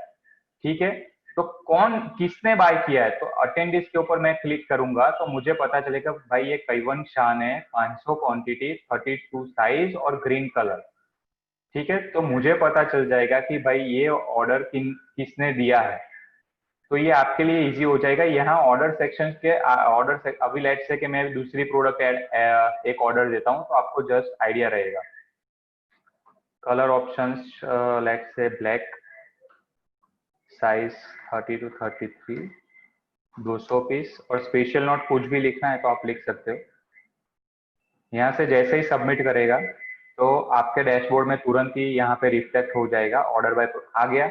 ठीक है, तो कौन किसने बाय किया है, तो अटेंडिस के ऊपर मैं क्लिक करूंगा तो मुझे पता चलेगा भाई ये कैवन शान है, 500 क्वांटिटी, 32 साइज और ग्रीन कलर। ठीक है, तो मुझे पता चल जाएगा कि भाई ये ऑर्डर किसने दिया है। तो ये आपके लिए इजी हो जाएगा। यहाँ ऑर्डर सेक्शन के अभी लेट से कि मैं दूसरी प्रोडक्ट एक ऑर्डर देता हूँ, तो आपको जस्ट आइडिया रहेगा। कलर ऑप्शंस, लेट से ब्लैक, साइज 30 to 33, 200 पीस, और स्पेशल नोट कुछ भी लिखना है तो आप लिख सकते हो। यहाँ से जैसे ही सबमिट करेगा तो आपके डैशबोर्ड में तुरंत ही यहाँ पे रिफ्लेक्ट हो जाएगा, ऑर्डर बाय आ गया।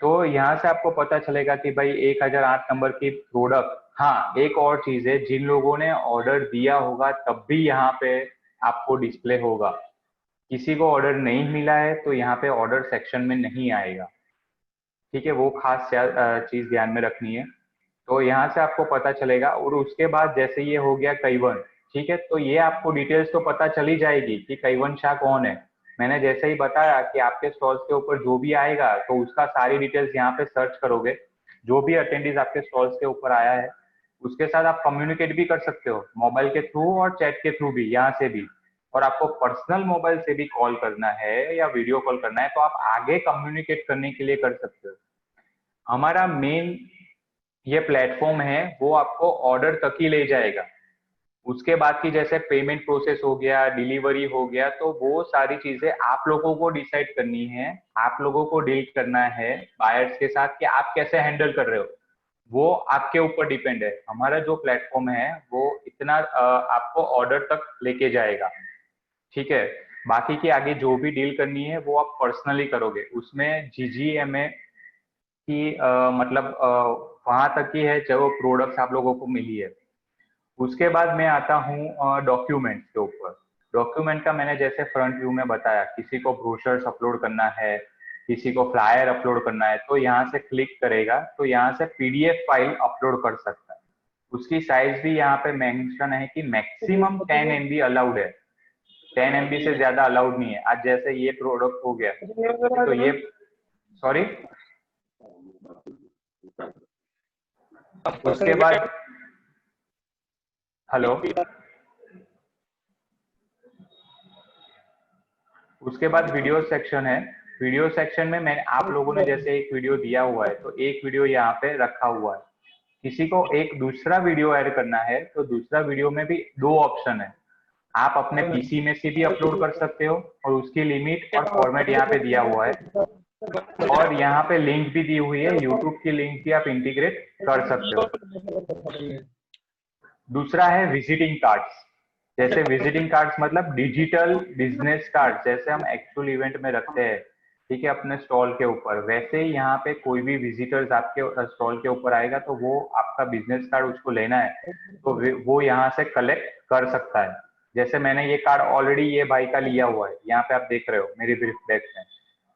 तो यहाँ से आपको पता चलेगा कि भाई 1008 नंबर की प्रोडक्ट। हाँ, एक और चीज है, जिन लोगों ने ऑर्डर दिया होगा तब भी यहाँ पे आपको डिस्प्ले होगा। किसी को ऑर्डर नहीं मिला है तो यहाँ पे ऑर्डर सेक्शन में नहीं आएगा। ठीक है, वो खास चीज ध्यान में रखनी है। तो यहाँ से आपको पता चलेगा। और उसके बाद जैसे ये हो गया कैवन, ठीक है, तो ये आपको डिटेल्स तो पता चली जाएगी कि कैवन शाह कौन है। मैंने जैसे ही बताया कि आपके स्टॉल्स के ऊपर जो भी आएगा तो उसका सारी डिटेल्स यहाँ पे सर्च करोगे, जो भी अटेंडीज आपके स्टॉल्स के ऊपर आया है उसके साथ आप कम्युनिकेट भी कर सकते हो, मोबाइल के थ्रू और चैट के थ्रू भी, यहाँ से भी। और आपको पर्सनल मोबाइल से भी कॉल करना है या वीडियो कॉल करना है तो आप आगे कम्युनिकेट करने के लिए कर सकते हो। हमारा मेन ये प्लेटफॉर्म है वो आपको ऑर्डर तक ही ले जाएगा। उसके बाद की जैसे पेमेंट प्रोसेस हो गया, डिलीवरी हो गया, तो वो सारी चीजें आप लोगों को डिसाइड करनी है, आप लोगों को डील करना है बायर्स के साथ कि आप कैसे हैंडल कर रहे हो, वो आपके ऊपर डिपेंड है। हमारा जो प्लेटफॉर्म है वो इतना आपको ऑर्डर तक लेके जाएगा। ठीक है, बाकी की आगे जो भी डील करनी है वो आप पर्सनली करोगे। उसमें GGMA की मतलब वहां तक की है जो प्रोडक्ट्स आप लोगों को मिली है। उसके बाद मैं आता हूँ डॉक्यूमेंट्स के ऊपर। डॉक्यूमेंट का मैंने जैसे फ्रंट व्यू में बताया, किसी को ब्रोशर्स अपलोड करना है, किसी को फ्लायर अपलोड करना है, तो यहाँ से क्लिक करेगा तो यहाँ से PDF फाइल अपलोड कर सकता है। उसकी साइज भी यहाँ पे मेंशन है कि मैक्सिमम 10 MB अलाउड है, 10 MB से ज्यादा अलाउड नहीं है। आज जैसे ये प्रोडक्ट हो गया तो ये, सॉरी, उसके बाद, हेलो, उसके बाद वीडियो सेक्शन है। वीडियो सेक्शन में मैं आप लोगों ने जैसे एक वीडियो दिया हुआ है तो एक वीडियो यहाँ पे रखा हुआ है। किसी को एक दूसरा वीडियो ऐड करना है तो दूसरा वीडियो में भी 2 ऑप्शन है। आप अपने PC में से भी अपलोड कर सकते हो और उसकी लिमिट और फॉर्मेट यहाँ पे दिया हुआ है, और यहाँ पे लिंक भी दी हुई है, यूट्यूब की लिंक भी आप इंटीग्रेट कर सकते हो। दूसरा है विजिटिंग कार्ड्स। जैसे विजिटिंग कार्ड्स मतलब डिजिटल बिजनेस कार्ड, जैसे हम एक्चुअल इवेंट में रखते हैं, ठीक है, अपने स्टॉल के ऊपर, वैसे ही यहाँ पे कोई भी विजिटर्स आपके स्टॉल के ऊपर आएगा तो वो आपका बिजनेस कार्ड उसको लेना है तो वो यहाँ से कलेक्ट कर सकता है। जैसे मैंने ये कार्ड ऑलरेडी ये भाई का लिया हुआ है, यहाँ पे आप देख रहे हो मेरी ब्रीफ बैग में।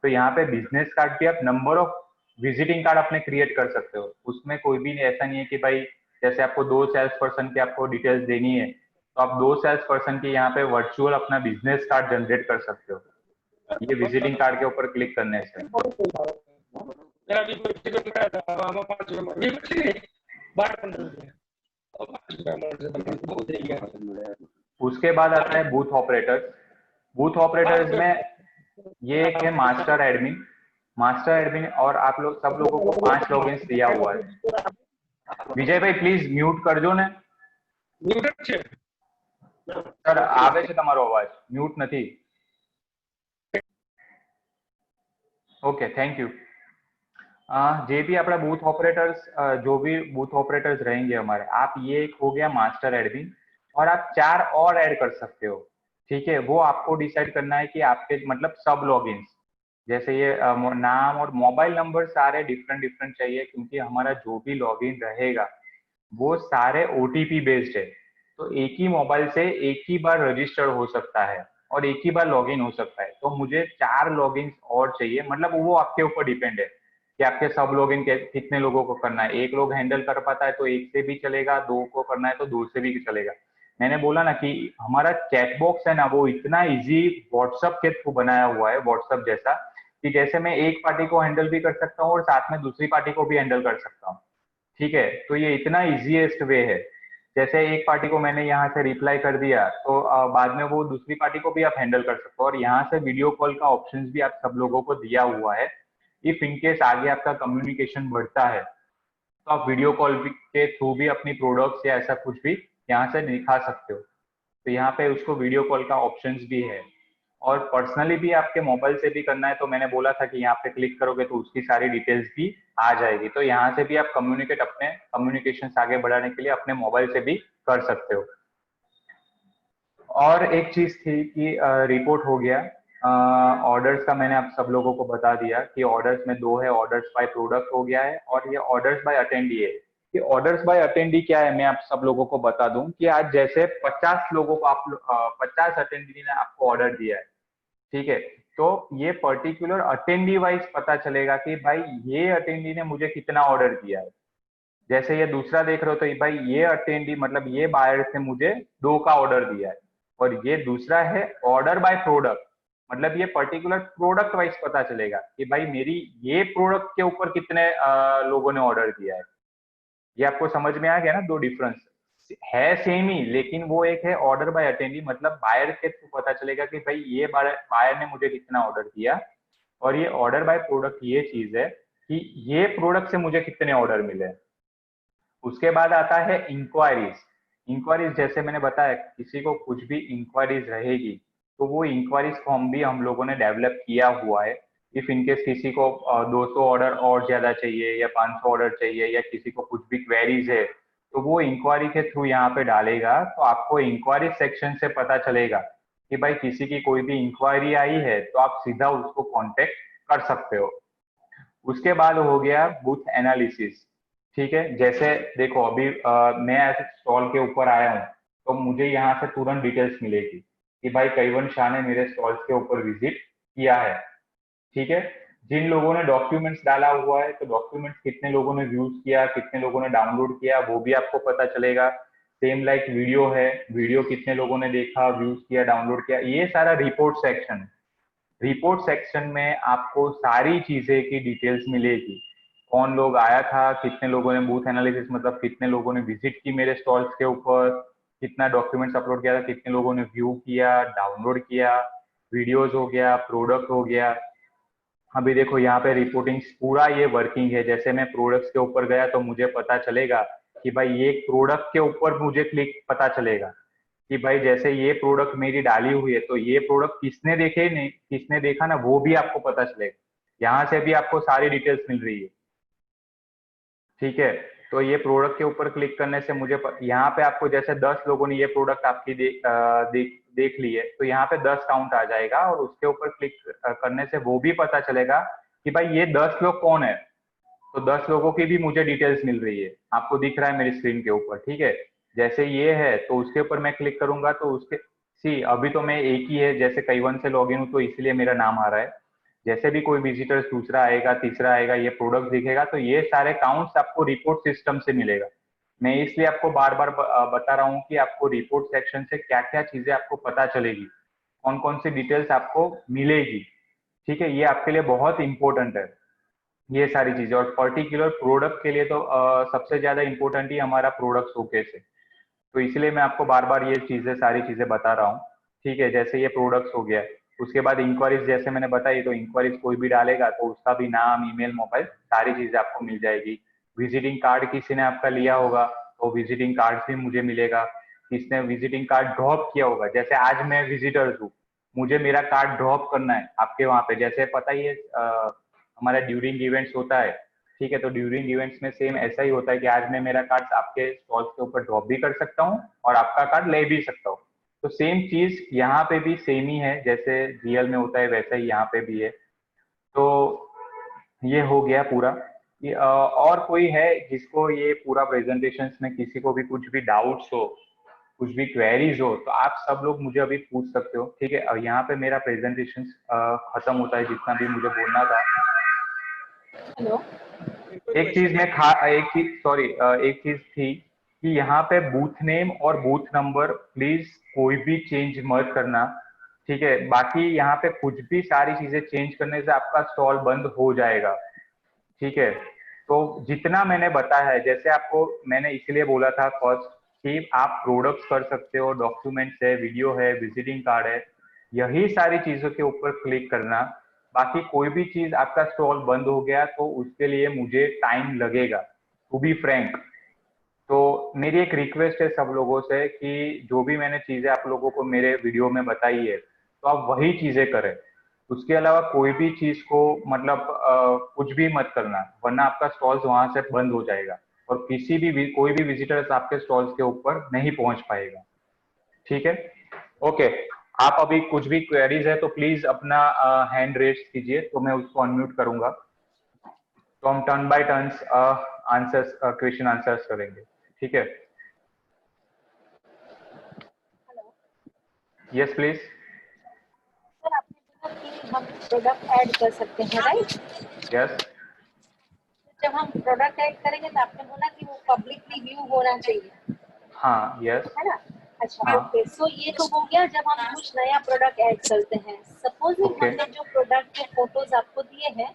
तो यहाँ पे बिजनेस कार्ड भी आप नंबर ऑफ विजिटिंग कार्ड अपने क्रिएट कर सकते हो। उसमें कोई भी ऐसा नहीं है कि भाई जैसे आपको 2 सेल्स पर्सन की आपको डिटेल्स देनी है तो आप 2 सेल्स पर्सन की यहाँ पे वर्चुअल अपना बिजनेस कार्ड जनरेट कर सकते हो ये विजिटिंग कार्ड के ऊपर क्लिक करने से। उसके बाद आता है बूथ ऑपरेटर्स। बूथ ऑपरेटर्स में ये एक है मास्टर एडमिन। मास्टर एडमिन और आप लोग सब लोगों को 5 लॉगिन्स दिया हुआ है। विजय भाई प्लीज म्यूट कर दो ने। सर आवे છે તમારો અવાજ, म्यूट નથી। Okay, thank you. जे भी अपना बूथ ऑपरेटर्स, जो भी बूथ ऑपरेटर्स रहेंगे हमारे, आप ये एक हो गया मास्टर एडमिन, और आप 4 और ऐड कर सकते हो, ठीक है। वो आपको डिसाइड करना है कि आपके मतलब सब लॉगिन्स, जैसे ये नाम और मोबाइल नंबर सारे डिफरेंट डिफरेंट चाहिए, क्योंकि हमारा जो भी लॉगिन रहेगा वो सारे OTP बेस्ड है। तो एक ही मोबाइल से एक ही बार रजिस्टर हो सकता है और एक ही बार लॉगिन हो सकता है। तो मुझे 4 लॉगिन और चाहिए, मतलब वो आपके ऊपर डिपेंड है कि आपके सब लॉगिन कितने लोगों को करना है। एक लोग हैंडल कर पाता है तो एक से भी चलेगा, 2 को करना है तो 2 से भी चलेगा। मैंने बोला ना कि हमारा चैट बॉक्स है ना, वो इतना इजी व्हाट्सएप के थ्रू बनाया हुआ है, व्हाट्सएप जैसा, कि जैसे मैं एक पार्टी को हैंडल भी कर सकता हूँ और साथ में दूसरी पार्टी को भी हैंडल कर सकता हूँ, ठीक है। तो ये इतना इजीएस्ट वे है। जैसे एक पार्टी को मैंने यहाँ से रिप्लाई कर दिया तो बाद में वो दूसरी पार्टी को भी आप हैंडल कर सकते हो। और यहाँ से वीडियो कॉल का ऑप्शन भी आप सब लोगों को दिया हुआ है। इफ इनकेस आगे आपका कम्युनिकेशन बढ़ता है तो आप वीडियो कॉल के थ्रू भी अपनी प्रोडक्ट्स या ऐसा कुछ भी यहाँ से दिखा सकते हो। तो यहाँ पे उसको वीडियो कॉल का ऑप्शंस भी है। और पर्सनली भी आपके मोबाइल से भी करना है तो मैंने बोला था कि यहाँ पे क्लिक करोगे तो उसकी सारी डिटेल्स भी आ जाएगी। तो यहाँ से भी आप कम्युनिकेट, अपने कम्युनिकेशन आगे बढ़ाने के लिए अपने मोबाइल से भी कर सकते हो। और एक चीज थी कि रिपोर्ट हो गया, ऑर्डर्स का मैंने आप सब लोगों को बता दिया कि ऑर्डर्स में 2 है, ऑर्डर्स बाय प्रोडक्ट हो गया है और ये ऑर्डर्स बाय अटेंडी है। कि ऑर्डर्स बाय अटेंडी क्या है मैं आप सब लोगों को बता दूं कि आज जैसे 50 लोगों को आप 50 अटेंडी ने आपको ऑर्डर दिया है, ठीक है। तो ये पर्टिकुलर अटेंडी वाइज पता चलेगा कि भाई ये अटेंडी ने मुझे कितना ऑर्डर दिया है। जैसे ये दूसरा देख रहे हो तो भाई ये अटेंडी मतलब ये बायर से मुझे 2 का ऑर्डर दिया है, और ये दूसरा है ऑर्डर बाय प्रोडक्ट, मतलब ये पर्टिकुलर प्रोडक्ट वाइज पता चलेगा कि भाई मेरी ये प्रोडक्ट के ऊपर कितने लोगों ने ऑर्डर दिया है। ये आपको समझ में आ गया ना, 2 डिफरेंस है, सेम ही, लेकिन वो एक है ऑर्डर बाय अटेंडी, मतलब बायर के थ्रू पता चलेगा कि भाई ये बायर ने मुझे कितना ऑर्डर दिया, और ये ऑर्डर बाय प्रोडक्ट ये चीज है कि ये प्रोडक्ट से मुझे कितने ऑर्डर मिले। उसके बाद आता है इंक्वायरीज। इंक्वायरीज जैसे मैंने बताया, किसी को कुछ भी इंक्वायरीज रहेगी तो वो इंक्वायरीज फॉर्म भी हम लोगों ने डेवलप किया हुआ है। इफ इनकेस किसी को 200 ऑर्डर और ज्यादा चाहिए या 500 ऑर्डर चाहिए या किसी को कुछ भी क्वेरीज है तो वो इंक्वायरी के थ्रू यहाँ पे डालेगा, तो आपको इंक्वायरी सेक्शन से पता चलेगा कि भाई किसी की कोई भी इंक्वायरी आई है तो आप सीधा उसको कांटेक्ट कर सकते हो। उसके बाद हो गया बूथ एनालिसिस। ठीक है, जैसे देखो अभी मैं ऐसे स्टॉल के ऊपर आया हूँ तो मुझे यहाँ से तुरंत डिटेल्स मिलेगी कि भाई कैवन शाह ने मेरे स्टॉल्स के ऊपर विजिट किया है। ठीक है, जिन लोगों ने डॉक्यूमेंट्स डाला हुआ है तो डॉक्यूमेंट्स कितने लोगों ने व्यूज किया, कितने लोगों ने डाउनलोड किया, वो भी आपको पता चलेगा। सेम लाइक वीडियो है, वीडियो कितने लोगों ने देखा, व्यूज किया, डाउनलोड किया, ये सारा रिपोर्ट सेक्शन है। रिपोर्ट सेक्शन में आपको सारी चीजें की डिटेल्स मिलेगी। कौन लोग आया था, कितने लोगों ने बूथ एनालिसिस मतलब कितने लोगों ने विजिट की मेरे स्टॉल्स के ऊपर, कितना डॉक्यूमेंट्स अपलोड किया था, कितने लोगों ने व्यू किया, डाउनलोड किया, वीडियोज हो गया, प्रोडक्ट हो गया। अभी देखो यहाँ पे रिपोर्टिंग पूरा ये वर्किंग है। जैसे मैं प्रोडक्ट्स के ऊपर गया तो मुझे पता चलेगा कि भाई ये प्रोडक्ट के ऊपर मुझे क्लिक पता चलेगा कि भाई जैसे ये प्रोडक्ट मेरी डाली हुई है तो ये प्रोडक्ट किसने देखे नहीं, किसने देखा ना, वो भी आपको पता चलेगा। यहाँ से भी आपको सारी डिटेल्स मिल रही है। ठीक है, तो ये प्रोडक्ट के ऊपर क्लिक करने से मुझे यहाँ पे आपको जैसे 10 लोगों ने ये प्रोडक्ट आपकी देख ली है तो यहाँ पे 10 काउंट आ जाएगा और उसके ऊपर क्लिक करने से वो भी पता चलेगा कि भाई ये 10 लोग कौन है। तो 10 लोगों की भी मुझे डिटेल्स मिल रही है, आपको दिख रहा है मेरी स्क्रीन के ऊपर। ठीक है, जैसे ये है तो उसके ऊपर मैं क्लिक करूंगा तो उसके अभी तो मैं एक ही है, जैसे कैवन से लॉगिन हूँ तो इसलिए मेरा नाम आ रहा है। जैसे भी कोई विजिटर्स दूसरा आएगा, तीसरा आएगा, ये प्रोडक्ट दिखेगा तो ये सारे काउंट्स आपको रिपोर्ट सिस्टम से मिलेगा। मैं इसलिए आपको बार बार बता रहा हूँ कि आपको रिपोर्ट सेक्शन से क्या क्या चीजें आपको पता चलेगी, कौन कौन सी डिटेल्स आपको मिलेगी। ठीक है, ये आपके लिए बहुत इंपॉर्टेंट है ये सारी चीजें। और पर्टिकुलर प्रोडक्ट के लिए तो सबसे ज्यादा इंपॉर्टेंट ही हमारा प्रोडक्ट शोकेस है, तो इसलिए मैं आपको बार बार ये चीजें सारी चीजें बता रहा हूँ। ठीक है, जैसे ये प्रोडक्ट्स हो गया, उसके बाद इंक्वायरीज जैसे मैंने बताई, तो इंक्वायरीज कोई भी डालेगा तो उसका भी नाम, ईमेल, मोबाइल, सारी चीजें आपको मिल जाएगी। विजिटिंग कार्ड किसी ने आपका लिया होगा तो विजिटिंग कार्ड भी मुझे मिलेगा। किसने विजिटिंग कार्ड ड्रॉप किया होगा, जैसे आज मैं विजिटर्स हूँ, मुझे मेरा कार्ड ड्रॉप करना है आपके वहां पे, जैसे पता ही है हमारा ड्यूरिंग इवेंट्स होता है। ठीक है, तो ड्यूरिंग इवेंट्स में सेम ऐसा ही होता है कि आज मैं मेरा कार्ड आपके स्टॉल्स के ऊपर ड्रॉप भी कर सकता हूँ और आपका कार्ड ले भी सकता हूँ। तो सेम चीज यहाँ पे भी सेम ही है, जैसे रियल में होता है वैसा ही यहाँ पे भी है। तो ये हो गया पूरा। और कोई है जिसको ये पूरा प्रेजेंटेशन में किसी को भी कुछ भी डाउट्स हो, कुछ भी क्वेरीज हो, तो आप सब लोग मुझे अभी पूछ सकते हो। ठीक है, और यहाँ पे मेरा प्रेजेंटेशन खत्म होता है, जितना भी मुझे बोलना था। हेलो, एक चीज थी कि यहाँ पे बूथ नेम और बूथ नंबर प्लीज कोई भी चेंज मत करना। ठीक है, बाकी यहाँ पे कुछ भी सारी चीजें चेंज करने से आपका स्टॉल बंद हो जाएगा। ठीक है, तो जितना मैंने बताया है, जैसे आपको मैंने इसलिए बोला था फर्स्ट कि आप प्रोडक्ट्स कर सकते हो, डॉक्यूमेंट्स है, वीडियो है, विजिटिंग कार्ड है, यही सारी चीजों के ऊपर क्लिक करना। बाकी कोई भी चीज आपका स्टॉल बंद हो गया तो उसके लिए मुझे टाइम लगेगा, टू बी फ्रैंक। तो मेरी एक रिक्वेस्ट है सब लोगों से कि जो भी मैंने चीजें आप लोगों को मेरे वीडियो में बताई है तो आप वही चीजें करें, उसके अलावा कोई भी चीज को मतलब कुछ भी मत करना, वरना आपका स्टॉल्स वहां से बंद हो जाएगा और किसी भी कोई भी विजिटर्स आपके स्टॉल्स के ऊपर नहीं पहुंच पाएगा। ठीक है, ओके। आप अभी कुछ भी क्वेरीज है तो प्लीज अपना हैंड रेज कीजिए तो मैं उसको अनम्यूट करूंगा, तो हम turn by turns answers, question answers करेंगे। ठीक है, यस प्लीज। सर आपने बोला कि हम प्रोडक्ट ऐड कर सकते हैं, राइट? यस, जब हम प्रोडक्ट ऐड करेंगे तो आपने बोला कि वो पब्लिकली व्यू होना चाहिए, हाँ, यस, है ना? अच्छा, हाँ, ओके। सो ये तो हो गया जब हम कुछ नया प्रोडक्ट ऐड करते हैं। सपोज ओके, हमने जो प्रोडक्ट के फोटोज आपको दिए हैं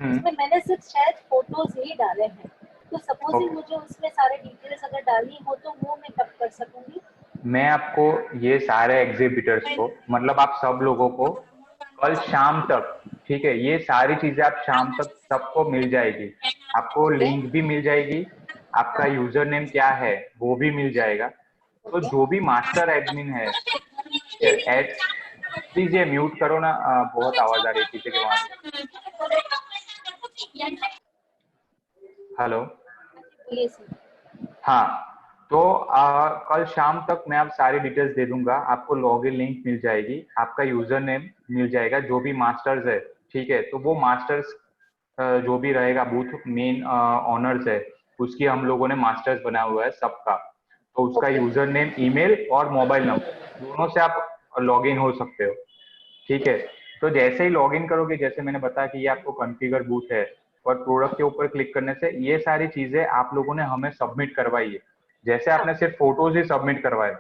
उसमें मैंने सिर्फ शायद फोटोज ही डाले हैं, तो सपोजिंग ओके। मुझे उसमें सारे डिटेल्स अगर डालनी हो तो वो मैं कब कर सकूंगी? मैं आपको ये सारे एग्जिबिटर्स को, मतलब आप सब लोगों को कल शाम तक, ठीक है, ये सारी चीजें आप शाम तक सबको मिल जाएगी। आपको ओके, लिंक भी मिल जाएगी, आपका यूजर नेम क्या है वो भी मिल जाएगा। तो ओके। जो भी मास्टर एडमिन है, एड प्लीज ये म्यूट करो ना, बहुत आवाज आ रही है पीछे के वहां से। हेलो, बोलिए सर। हाँ, तो कल शाम तक मैं आप सारी डिटेल्स दे दूंगा, आपको लॉगिन लिंक मिल जाएगी, आपका यूजर नेम मिल जाएगा, जो भी मास्टर्स है, ठीक है, तो वो मास्टर्स जो भी रहेगा बूथ मेन ऑनर्स है, उसकी हम लोगों ने मास्टर्स बनाया हुआ है सबका, तो उसका यूजर नेम, ईमेल और मोबाइल नंबर दोनों से आप लॉगिन हो सकते हो, ठीक है। तो जैसे ही लॉगिन करोगे, जैसे मैंने बताया कि ये आपको कॉन्फ़िगर बूथ है, और प्रोडक्ट के ऊपर क्लिक करने से ये सारी चीजें आप लोगों ने हमें सबमिट करवाई है। जैसे आपने सिर्फ फोटोज ही सबमिट करवाए,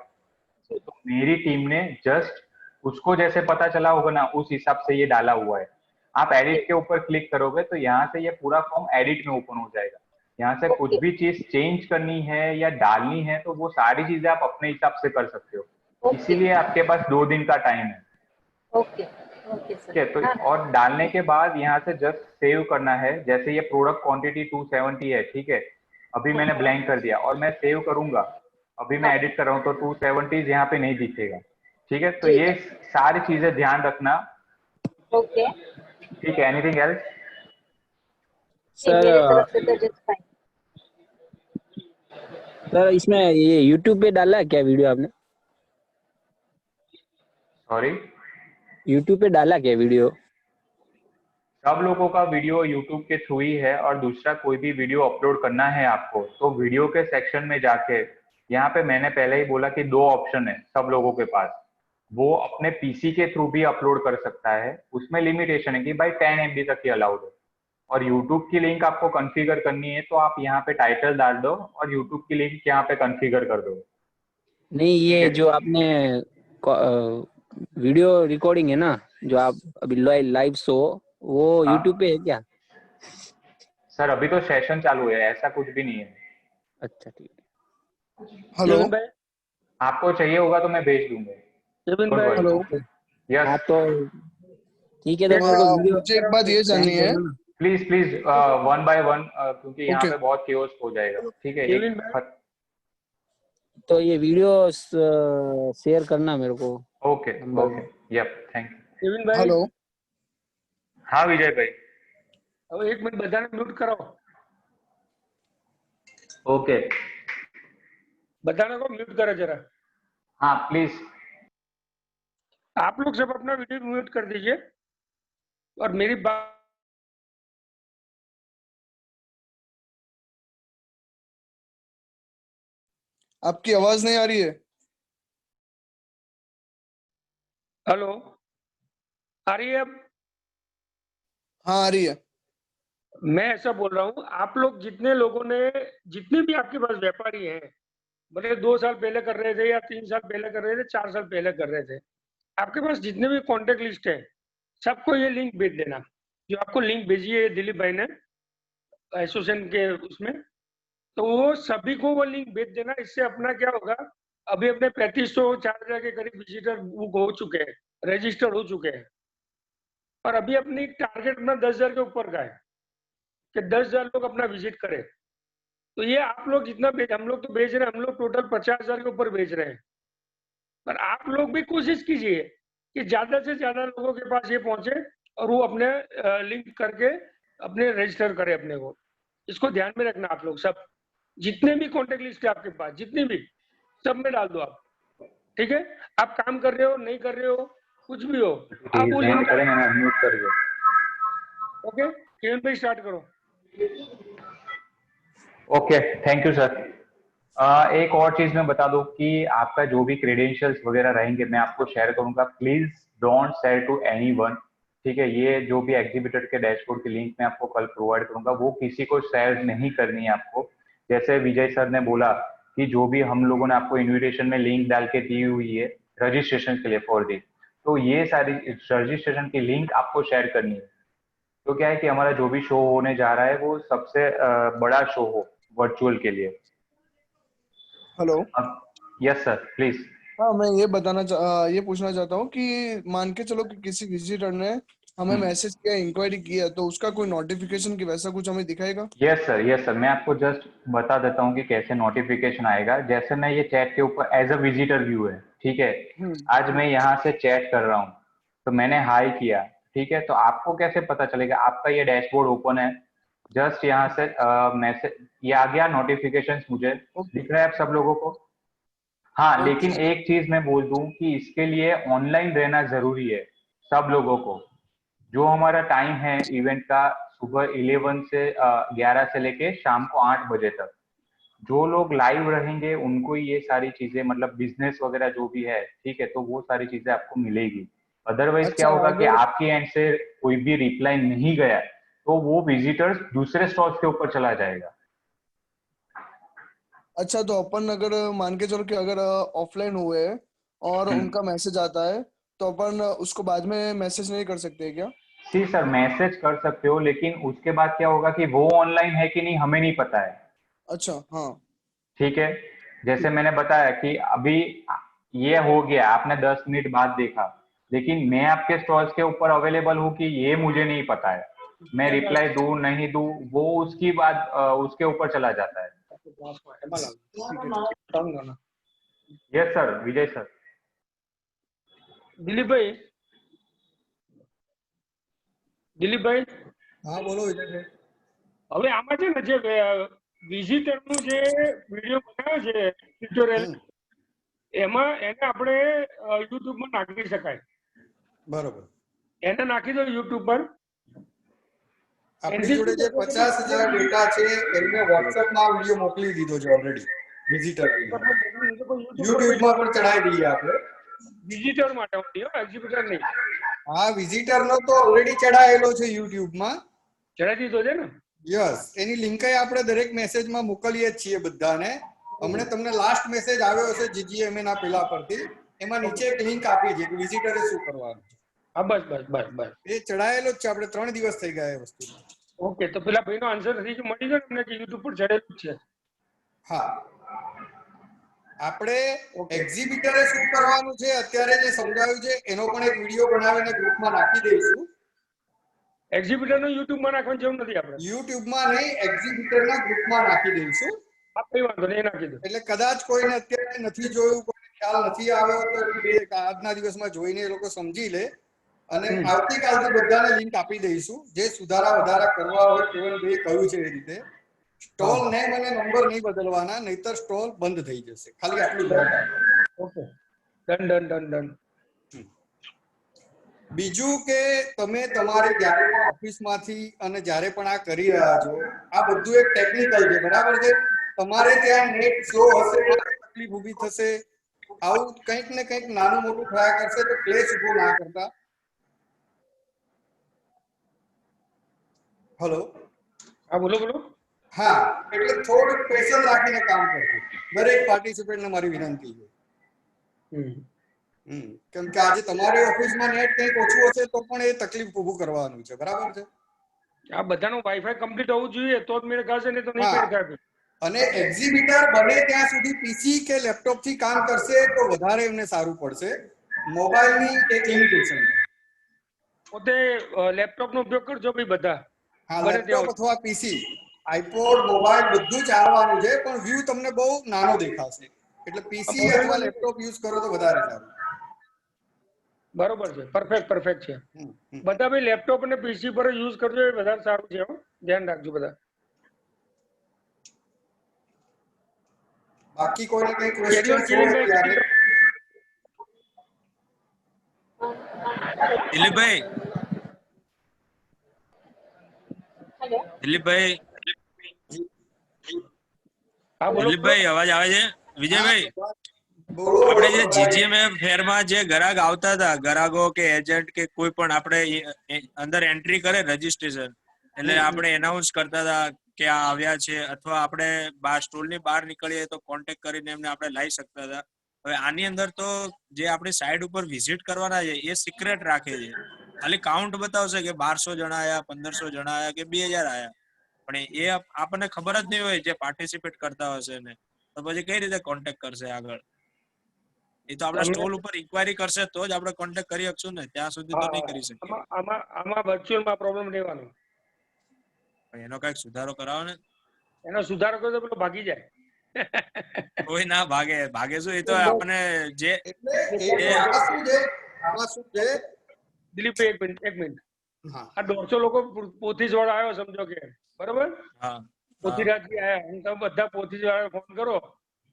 तो मेरी टीम ने जस्ट उसको जैसे पता चला होगा ना, उस हिसाब से ये डाला हुआ है। आप एडिट के ऊपर क्लिक करोगे तो यहाँ से ये पूरा फॉर्म एडिट में ओपन हो जाएगा। यहाँ से कुछ भी चीज चेंज करनी है या डालनी है तो वो सारी चीजें आप अपने हिसाब से कर सकते हो। इसीलिए आपके पास 2 दिन का टाइम है। ओके ठीक है, तो और डालने के बाद यहाँ से जस्ट सेव करना है। जैसे ये प्रोडक्ट क्वांटिटी 270 है, ठीक है, अभी मैंने ब्लैंक कर दिया और मैं सेव करूंगा, अभी मैं एडिट कर रहा हूँ तो 270 यहाँ पे नहीं दिखेगा, ठीक है। तो ये सारी चीजें ध्यान रखना, ओके ठीक है। एनीथिंग एल्स मेरे तरफ से तो जस्ट फाइन। सर इसमें ये YouTube पे डाला है क्या वीडियो आपने? सॉरी, YouTube पे डाला क्या वीडियो? सब लोगों का वीडियो यूट्यूब के थ्रू ही है, और दूसरा कोई भी वीडियो अपलोड करना है आपको तो वीडियो के सेक्शन में जाके, यहाँ पे मैंने पहले ही बोला कि 2 ऑप्शन है सब लोगों के पास, वो अपने पीसी के थ्रू भी अपलोड कर सकता है, उसमें लिमिटेशन है कि भाई 10 MB तक ही अलाउड है। और यूट्यूब की लिंक आपको कॉन्फ़िगर करनी है तो आप यहाँ पे टाइटल डाल दो और यूट्यूब की लिंक यहाँ पे कॉन्फ़िगर कर दो। नहीं, ये जो आपने वीडियो रिकॉर्डिंग है ना, जो आप अभी लाइव शो, वो YouTube पे है क्या? सर अभी तो सेशन चालू है, ऐसा कुछ भी नहीं है। अच्छा ठीक है। हेलो आपको चाहिए होगा तो मैं भेज दूंगा। हेलो यस, हाँ तो ठीक है, तो मेरे को वीडियो मुझे एक बात ये जाननी है, प्लीज प्लीज 1 by 1, क्योंकि यहाँ पे बहुत केओस हो जाएगा, ठीक है। तो ये वीडियो शेयर करना मेरे को। Okay okay, yup, thank you. Hello हाँ विजय भाई, अब 1 मिनट बधाने म्यूट कराओ, ओके, बधाने को म्यूट करो जरा। हाँ प्लीज। आप लोग सब अपना वीडियो म्यूट कर दीजिए और मेरी बात आपकी आवाज नहीं आ रही है। हेलो, आ रही है अब? हाँ आ रही है। मैं ऐसा बोल रहा हूँ, आप लोग जितने लोगों ने, जितने भी आपके पास व्यापारी हैं, भले 2 साल पहले कर रहे थे या 3 साल पहले कर रहे थे, 4 साल पहले कर रहे थे, आपके पास जितने भी कॉन्टेक्ट लिस्ट है सबको ये लिंक भेज देना। जो आपको लिंक भेजी है दिलीप भाई ने एसोसिएशन के उसमें, तो वो सभी को वो लिंक भेज देना। इससे अपना क्या होगा, अभी अपने 3500-4000 के करीब विजिटर बुक हो चुके हैं, रजिस्टर हो चुके हैं, और अभी अपनी टारगेट अपना 10,000 के ऊपर का है कि 10,000 लोग अपना विजिट करें। तो ये आप लोग जितना हम लोग तो भेज रहे हैं, हम लोग टोटल 50,000 के ऊपर भेज रहे हैं, पर आप लोग भी कोशिश कीजिए कि ज्यादा से ज्यादा लोगों के पास ये पहुंचे और वो अपने लिंक करके अपने रजिस्टर करें अपने को। इसको ध्यान में रखना आप लोग सब, जितने भी कॉन्टेक्ट लिस्ट है आपके पास, जितनी भी, सब में डाल दो आप, ठीक है। आप काम कर रहे हो नहीं कर रहे हो, कुछ भी हो, आप वो लिंक करें, मैंने म्यूट कर दिया। ओके, केवल भाई स्टार्ट करो। Okay, thank you sir. एक और चीज मैं बता दूं कि आपका जो भी क्रेडेंशियल्स वगैरह रहेंगे मैं आपको शेयर करूंगा, please don't share to anyone, ठीक है। ये जो भी एग्जीबिटर के डैशबोर्ड की लिंक मैं आपको कल प्रोवाइड करूंगा, वो किसी को शेयर नहीं करनी है आपको। जैसे विजय सर ने बोला कि जो भी हम लोगों ने आपको इन्विटेशन में लिंक डाल के दी हुई है रजिस्ट्रेशन के लिए फॉर दी, तो ये सारी रजिस्ट्रेशन की लिंक आपको शेयर करनी है। तो क्या है कि हमारा जो भी शो होने जा रहा है वो सबसे बड़ा शो हो वर्चुअल के लिए। Hello, yes sir please. हाँ मैं ये पूछना चाहता हूँ कि मान के चलो कि किसी विजिटर ने हमें मैसेज किया, इंक्वायरी किया, तो उसका कोई नोटिफिकेशन की वैसा कुछ हमें दिखाएगा? यस सर, मैं आपको जस्ट बता देता हूँ कि कैसे नोटिफिकेशन आएगा। जैसे मैं ये चैट के ऊपर एज अ विजिटर व्यू है, ठीक है, आज मैं यहाँ से चैट कर रहा हूँ तो मैंने हाई किया, ठीक है, तो आपको कैसे पता चलेगा? आपका ये डैशबोर्ड ओपन है, जस्ट यहाँ से मैसेज ये आ गया नोटिफिकेशन, मुझे दिख रहा है आप सब लोगों को? हाँ, लेकिन एक चीज मैं बोल दूं कि इसके लिए ऑनलाइन रहना जरूरी है सब लोगों को। जो हमारा टाइम है इवेंट का, सुबह 11 से 11 से लेके शाम को 8 बजे तक, जो लोग लाइव रहेंगे उनको ही ये सारी चीजें, मतलब बिजनेस वगैरह जो भी है, ठीक है, तो वो सारी चीजें आपको मिलेगी। अदरवाइज क्या होगा कि आपके एंड से कोई भी रिप्लाई नहीं गया तो वो विजिटर्स दूसरे स्टॉल्स के ऊपर चला जाएगा। अच्छा, तो अपन अगर मान के चलो कि अगर ऑफलाइन हुए और उनका मैसेज आता है तो अपन उसको बाद में मैसेज नहीं कर सकते क्या? जी सर, मैसेज कर सकते हो, लेकिन उसके बाद क्या होगा कि वो ऑनलाइन है कि नहीं हमें नहीं पता है। अच्छा, हाँ ठीक है, जैसे मैंने बताया कि अभी ये हो गया, आपने 10 मिनट बाद देखा, लेकिन मैं आपके स्टॉल्स के ऊपर अवेलेबल हूँ कि ये मुझे नहीं पता है, मैं रिप्लाई दूं नहीं दूं वो उसकी बात उसके ऊपर चला जाता है। यस सर, विजय सर। દિલીપ ભાઈ હા બોલો વિજયભાઈ। હવે આમાં છે ને જે વિઝિટર નું જે વિડીયો બનાવ્યો છે ટ્યુટોરિયલ, એમાં એને આપણે યુટ્યુબ માં નાખી શકાય। બરોબર, એને નાખી દો યુટ્યુબ પર। આપણી જોડે જે 50,000 ડેટા છે એમને WhatsApp માં વિડિયો મોકલી દીધો છે ઓલરેડી વિઝિટર YouTube માં પણ ચડાવી દઈએ આપણે। વિઝિટર માટે ઓનલી, એક્ઝિબિટર નહીં। હા, વિઝિટર નો તો ઓલરેડી ચડાયેલો છે YouTube માં, ચડાવી દીધો છે ને? યસ, એની લિંક આપણે દરેક મેસેજ માં મોકલીએ જ છીએ બધાને। હમણે તમને લાસ્ટ મેસેજ આવ્યો હશે GGMA ના પેલા પરથી, એમાં નીચે એક લિંક આપી છે કે વિઝિટરે શું કરવાનું છે। હા, બસ બસ બસ બસ, એ ચડાયેલો જ છે, આપણે 3 દિવસ થઈ ગયા એ વસ્તુ। ઓકે, તો પેલા ભાઈનો આન્સર નથી કે મળી ગયો તમને કે YouTube પર ચડેલું છે? હા, આપણે એક્ઝિબિટરે શું કરવાનું છે અત્યારે જે સમજાવ્યું છે એનો પણ એક વિડિયો બનાવીને ગ્રુપમાં નાખી દઈશું। એક્ઝિબિટર નો YouTube માં નાખવાની જરૂર નથી, આપણે YouTube માં નહીં, એક્ઝિબિટરના ગ્રુપમાં નાખી દઈશું। હા, કઈ વાંધો નહીં, નાખી દો। એટલે કદાચ કોઈને અત્યારે નથી જોયું, કોઈને ખ્યાલ નથી આવ્યો તો આજના દિવસમાં જોઈને એ લોકો સમજી લે, અને આવતીકાલથી બધાને લિંક આપી દઈશું। જે સુધારા વધારા કરવા હોય કેવલભાઈએ કહ્યું છે એ રીતે સ્ટોલ નેમ અને નંબર નહીં બદલવાના, નહીતર સ્ટોલ બંધ થઈ જશે। ખાલી આટલું ધ્યાન રાખો। Okay, done done done done. બીજું કે તમે તમારી જ્યારે પણ ઓફિસમાંથી અને જ્યારે પણ આ કરી રહ્યા છો, આ બધું એક ટેકનિકલ છે, બરાબર છે? તમારે ત્યાં નેટ સ્લો હશે, તકલીફ ઊભી થશે, આવું કંઈક ને કંઈક નાનું મોટું થયા કરશે, તો ક્લેશ ઊભો ના કરતા। હેલો, હા બોલો બોલો। હા, એટલે થોડું પેશન્સ રાખીને કામ કરજો, દરેક પાર્ટિસિપન્ટને મારી વિનંતી છે। કેમ કે આજે તમારી ઓફિસમાં નેટ કંઈક ઓછું હશે તો પણ એ તકલીફ ઊભું કરવાનું છે, બરાબર છે? આ બધાનું વાઈફાઈ કમ્પ્લીટ હોવું જોઈએ તો જ મેળ ખાશે, નહીં તો નહીં મેળ ખાશે। અને એક્ઝિબિટર બને ત્યાં સુધી પીસી કે લેપટોપ થી કામ કરશે તો વધારે એમને સારું પડશે। મોબાઈલની એક લિમિટેશન છે, પોતે લેપટોપ નો ઉપયોગ કરજો ભાઈ બધા। હા, લેપટોપ અથવા પીસી, આઈપોડ, મોબાઈલ બધું ચાલવાનું છે, પણ વ્યૂ તમને બહુ નાનો દેખાશે, એટલે પીસી અથવા લેપટોપ યુઝ કરો તો વધારે સારું। બરોબર છે, પરફેક્ટ પરફેક્ટ છે। બધા ભાઈ લેપટોપ અને પીસી પર યુઝ કરજો, એ વધારે સારું છે, ધ્યાન રાખજો બધા। બાકી કોઈને કઈ ક્વેશ્ચન હોય ત્યારે દિલીપભાઈ, હેલો, દિલીપભાઈ, હા બોલો। દિલીપભાઈ અવાજ આવે છે? વિજયભાઈ, આપણે જે જીજીએમએ ફેરમાં જે ગ્રાહક આવતા હતા, ગ્રાહકો કે એજન્ટ કે કોઈ પણ, આપણે અંદર એન્ટ્રી કરે રજીસ્ટ્રેશન, એટલે આપણે એનાઉન્સ કરતા હતા કે આ આવ્યા છે, અથવા આપણે સ્ટોલની બહાર નીકળીએ તો કોન્ટેક્ટ કરીને એમને આપણે લાવી શકતા હતા। હવે આની અંદર તો જે આપણી સાઇટ ઉપર વિઝિટ કરવાના છે એ સિક્રેટ રાખે છે, ખાલી કાઉન્ટ બતાવશે કે 1200 જણા આયા, 1500 જણા આયા કે 2000 આયા, પણ એ આપણને ખબર જ નહીં હોય જે પાર્ટિસિપેટ કરતા હશે ને, તો પછી કઈ રીતે કોન્ટેક્ટ કરશે આગળ? એ તો આપણા સ્ટોલ ઉપર ઇન્ક્વાયરી કરશે તો જ આપણે કોન્ટેક્ટ કરી શકશું ને, ત્યાં સુધી તો નહીં કરી શકીએ। આમાં વર્ચ્યુઅલમાં પ્રોબ્લેમ રહેવાનો, એનો કઈક સુધારો કરાવો ને। એનો સુધારો કરો તો પેલો ભાગી જાય। કોઈ ના ભાગે, ભાગે શું? એ તો આપણે જે એટલે આમાં શું છે દિલીપભાઈ એક મિનિટ, હા આ 150 લોકો પોથીજ વાળા આવ્યો સમજો કે બરોબર હા પોથીરાજી આયા અને તમે બધા પોથીજ વાળા ફોન કરો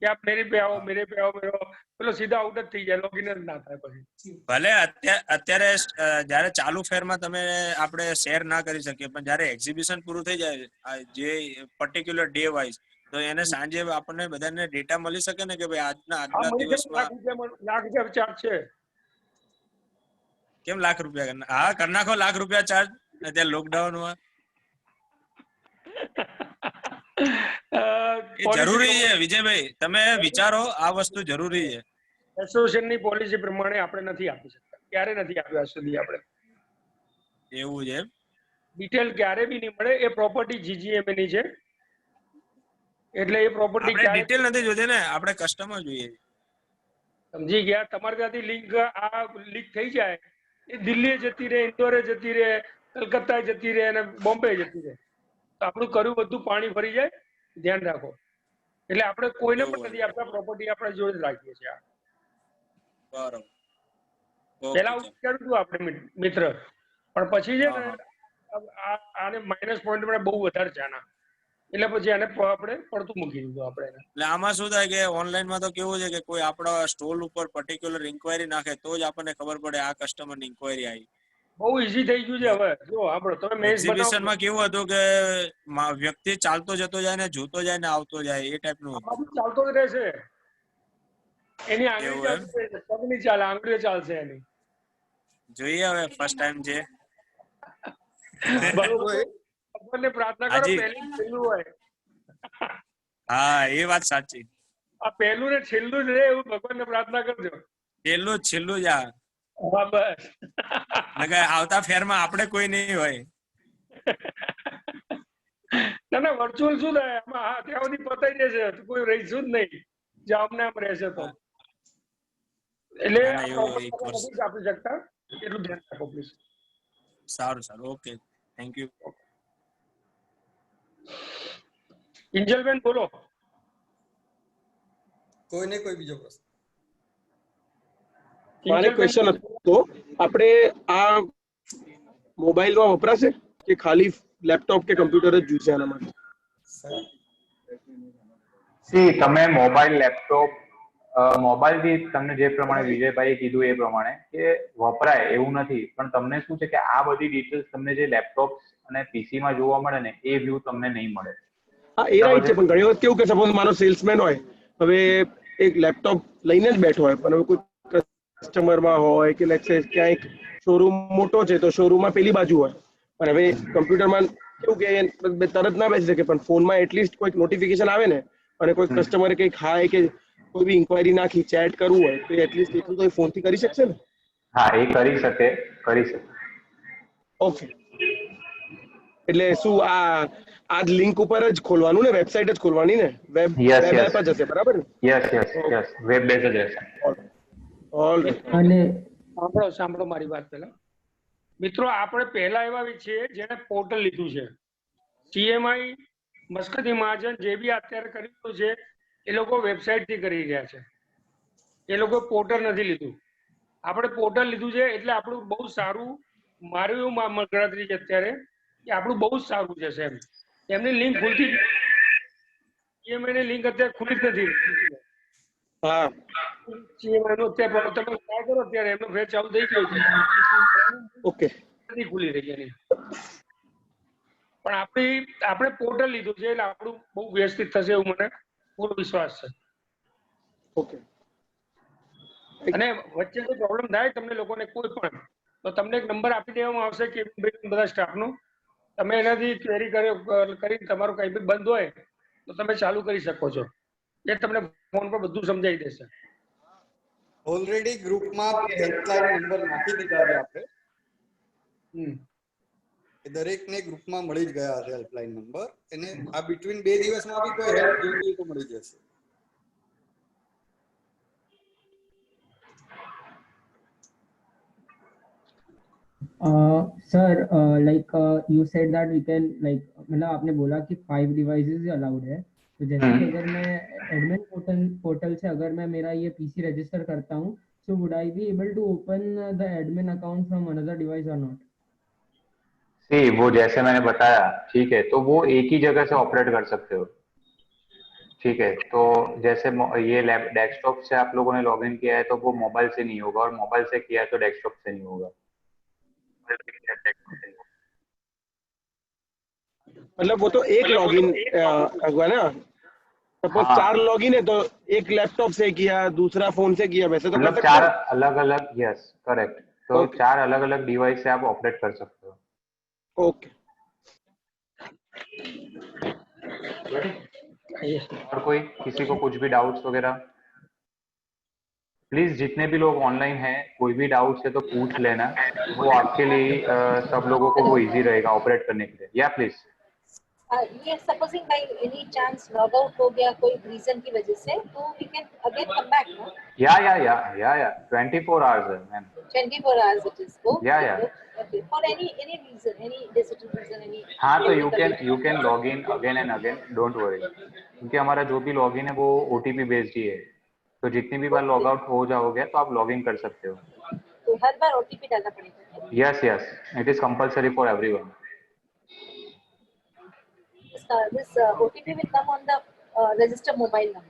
કે આપ મેરે पे आओ मेरे पे आओ मेरे પેલો સીધા આઉટ જ થઈ જાય લોગિન જ ના થાય પછી ભલે અત્યારે જ્યારે ચાલુ ફેરમાં તમે આપણે શેર ના કરી શકીએ પણ જ્યારે એક્ઝિબિશન પૂરું થઈ જાય જે પર્ટિક્યુલર ડે વાઇઝ તો એને સાંજે આપણને બધાને ડેટા મળી શકે ને કે ભાઈ આજના હા આટલા મને દિવસમાં લાખ રૂપિયા ચાર્જ છે કેમ લાખ રૂપિયા હા કરી નાખો લાખ રૂપિયા ચાર્જ અત્યારે લોકડાઉનમાં જરૂરી છે વિજયભાઈ તમે વિચારો આ વસ્તુ જરૂરી છે એસોસિએશન ની પોલિસી પ્રમાણે આપણે નથી આપી શકતા ક્યારે નથી આપ્યું આજ સુધી આપણે એવું છે ડિટેલ ક્યારે બી નહીં મળે એ પ્રોપર્ટી જીજીએમએ ની છે એટલે એ પ્રોપર્ટી આપણે ક્યારે ડિટેલ નથી જોતી ને આપણે કસ્ટમર જોઈએ સમજી ગયા તમારે ત્યાંથી લિંક આ લીક થઈ જાય એ દિલ્હી જતી રહે ઇન્દોરે જતી રહે કલકત્તા જતી રહે અને બોમ્બે જતી રહે તો આપણું કર્યું બધું પાણી ફરી જાય ધ્યાન રાખો એટલે આપણે કોઈને પણ નથી આપતા પ્રોપર્ટી આપણે જોડે જ રાખીએ છીએ બરોબર પેલા આવું વિચાર્યું હતું આપણે મિત્ર પણ પછી છે ને આને માઇનસ પોઈન્ટ મને બહુ વધારે છે આના એટલે પછી આને આપણે પડતું મૂકી દીધું આપણે એટલે આમાં શું થાય કે ઓનલાઈન માં તો કેવું છે કે કોઈ આપણા સ્ટોલ ઉપર પર્ટિક્યુલર ઇન્ક્વાયરી નાખે તો જ આપણને ખબર પડે આ કસ્ટમર ની ઇન્ક્વાયરી આવી બહુ ઈઝી થઈ ગયું છે હવે જો આપણો તમે મેચ એક્ઝિબિશન માં કેવું હતું કે વ્યક્તિ ચાલતો જતો જાય ને જોતો જાય ને આવતો જાય એ ટાઈપ નું ચાલતો જ રહેશે એની આંગળી ચાલતી રહેશે પગ નહીં ચાલે આંગળીઓ ચાલશે એની જોઈએ હવે ફર્સ્ટ ટાઈમ છે ભગવાનને પ્રાર્થના કરો પહેલું છેલ્લું હોય હા એ વાત સાચી આ પહેલું ને છેલ્લું જ રહે એવું ભગવાનને પ્રાર્થના કરજો છેલ્લું જ આ હા બસ આવતા ફેરમાં આપણે કોઈ નહીં હોય ના વર્ચ્યુઅલ શું થાય આમાં હા ત્યાં સુધી પતાઈ જશે કોઈ રહીશું જ નહીં જે આમને આમ રહેશે તો એટલે નથી આપી શકતા એટલું ધ્યાન રાખો પ્લીઝ સારું ઓકે થેન્ક યુ કિંજલબેન બોલો કોઈને કોઈ બીજો પ્રશ્ન મારે ક્વેશ્ચન હતો આપણે આ મોબાઈલમાં વપરાશે કે ખાલી લેપટોપ કે કમ્પ્યુટર જ જોઈશે આના માટે તમે મોબાઈલ લેપટોપ મોબાઈલથી તમને જે પ્રમાણે વિજયભાઈએ કીધું એ પ્રમાણે કે વપરાય એવું નથી પણ તમને શું છે કે આ બધી ડિટેલ્સ તમને જે લેપટોપ અને પીસી માં જોવા મળે ને એ વ્યૂ તમને નહીં મળે હા એ રાઈટ છે પણ ઘણી વખત કેવું કે સપોઝ મારો સેલ્સમેન હોય હવે એક લેપટોપ લઈને જ બેઠો હોય પણ હવે કોઈ કસ્ટમરમાં હોય કે લેટ્સ સે ક્યાંક શોરૂમ મોટો છે તો શોરૂમમાં પેલી બાજુ હોય પણ હવે કમ્પ્યુટરમાં કેવું કે તરત ના બેસી શકે પણ ફોનમાં એટલીસ્ટ કોઈક નોટિફિકેશન આવે ને અને કોઈ કસ્ટમરે કંઈક હાય કે કોઈ બી ઇન્ક્વાયરી નાખી ચેટ કરવું હોય તો એટલીસ્ટ એટલું તો ફોનથી કરી શકશે ને હા એ કરી શકે ઓકે એટલે શું આ લિંક ઉપર જ ખોલવાનું ને વેબસાઇટ જ ખોલવાની ને વેબ એપ જ હશે બરાબર ને યસ વેબ બેઝ જ હશે સાંભળો મારી વાત પહેલા મિત્રો આપણે પહેલા એવા છીએ જેને પોર્ટલ લીધું છે સીએમઆઈ મસ્કતી મહાજન જે બી અત્યારે કર્યું છે એ લોકો વેબસાઇટ થી કરી રહ્યા છે એ લોકો પોર્ટલ નથી લીધું આપણે પોર્ટલ લીધું છે એટલે આપણું બહુ સારું મારું એવું ગણતરી છે અત્યારે કે આપણું બહુ જ સારું છે એમ એમની લિંક ખુલતી સીએમઆઈ ની લિંક અત્યારે ખુલી જ નથી હા સીએમઆઈ નું અત્યારે તમે ટ્રાય કરો અત્યારે એમનો ફેર ચાલુ થઈ ગયો છે ઓકે નથી ખુલી રહી એની પણ આપણે પોર્ટલ લીધું છે એટલે આપણું બહુ વ્યવસ્થિત થશે એવું મને પૂરો વિશ્વાસ છે ઓકે અને વચ્ચે કોઈ પ્રોબ્લેમ થાય તમને લોકોને કોઈ પણ તો તમને એક નંબર આપી દેવામાં આવશે કે બધા સ્ટાફનો તમે એનાથી ક્વેરી કરીને તમારું કંઈ બી બંધ હોય તો તમે ચાલુ કરી શકો છો એ તમને ફોન પર બધું સમજાવી દેશે ઓલરેડી ગ્રુપમાં હેલ્પલાઇન નંબર નાખી દીધા છે આપણે દરેકને ગ્રુપમાં મળી જ ગયા હશે હેલ્પલાઇન નંબર એને આ બિટવીન 2 દિવસમાં બી કોઈ હેલ્પ જોઈતી તો મળી જશે sir like you said that we can like मतलब आपने बोला कि 5 डिवाइसेस अलाउड है तो जैसे कि अगर मैं एडमिन पोर्टल से अगर मैं मेरा ये पीसी रजिस्टर करता हूँ so would I be able to open the admin account from another device or not सी वो जैसे मैंने बताया, ठीक है, तो वो एक ही जगह से ऑपरेट कर सकते हो। ठीक है, तो जैसे ये लैप डेस्कटॉप से आप लोगों ने लॉगिन किया है तो वो मोबाइल से नहीं होगा, और मोबाइल से किया है तो डेस्कटॉप से नहीं होगा। मतलब वो तो एक लॉगिन हुआ ना, सपोज हाँ, 4 लॉगिन है तो एक लैपटॉप से किया, दूसरा फोन से किया, वैसे तो कर मतलब सकते 4 हो। अलग अलग, यस करेक्ट, तो ओके 4 अलग अलग डिवाइस से आप ऑपरेट कर सकते हो। ओके। और कोई किसी को कुछ भी डाउट्स वगैरह, प्लीज जितने भी लोग ऑनलाइन हैं कोई भी डाउट्स है तो पूछ लेना, वो आपके लिए सब लोगों को वो इजी रहेगा ऑपरेट करने के लिए। या प्लीज। ये supposing by any chance log out हो गया कोई रीजन की वजह से, तो we can again come back no. या 24 आवर्स है मैम। 24 hours it is. या Okay. For any reason, any digital reason, any हाँ, तो technical you can log in again and again, don't worry, क्योंकि हमारा जो भी लॉग इन है वो ओटीपी बेस्ड ही है, तो जितनी भी बार लॉग आउट हो जाओगे तो आप लॉग इन कर सकते हो। तो हर बार ओटीपी डालना पड़ेगा? Yes, it is compulsory for everyone. This OTP will come on the register mobile number.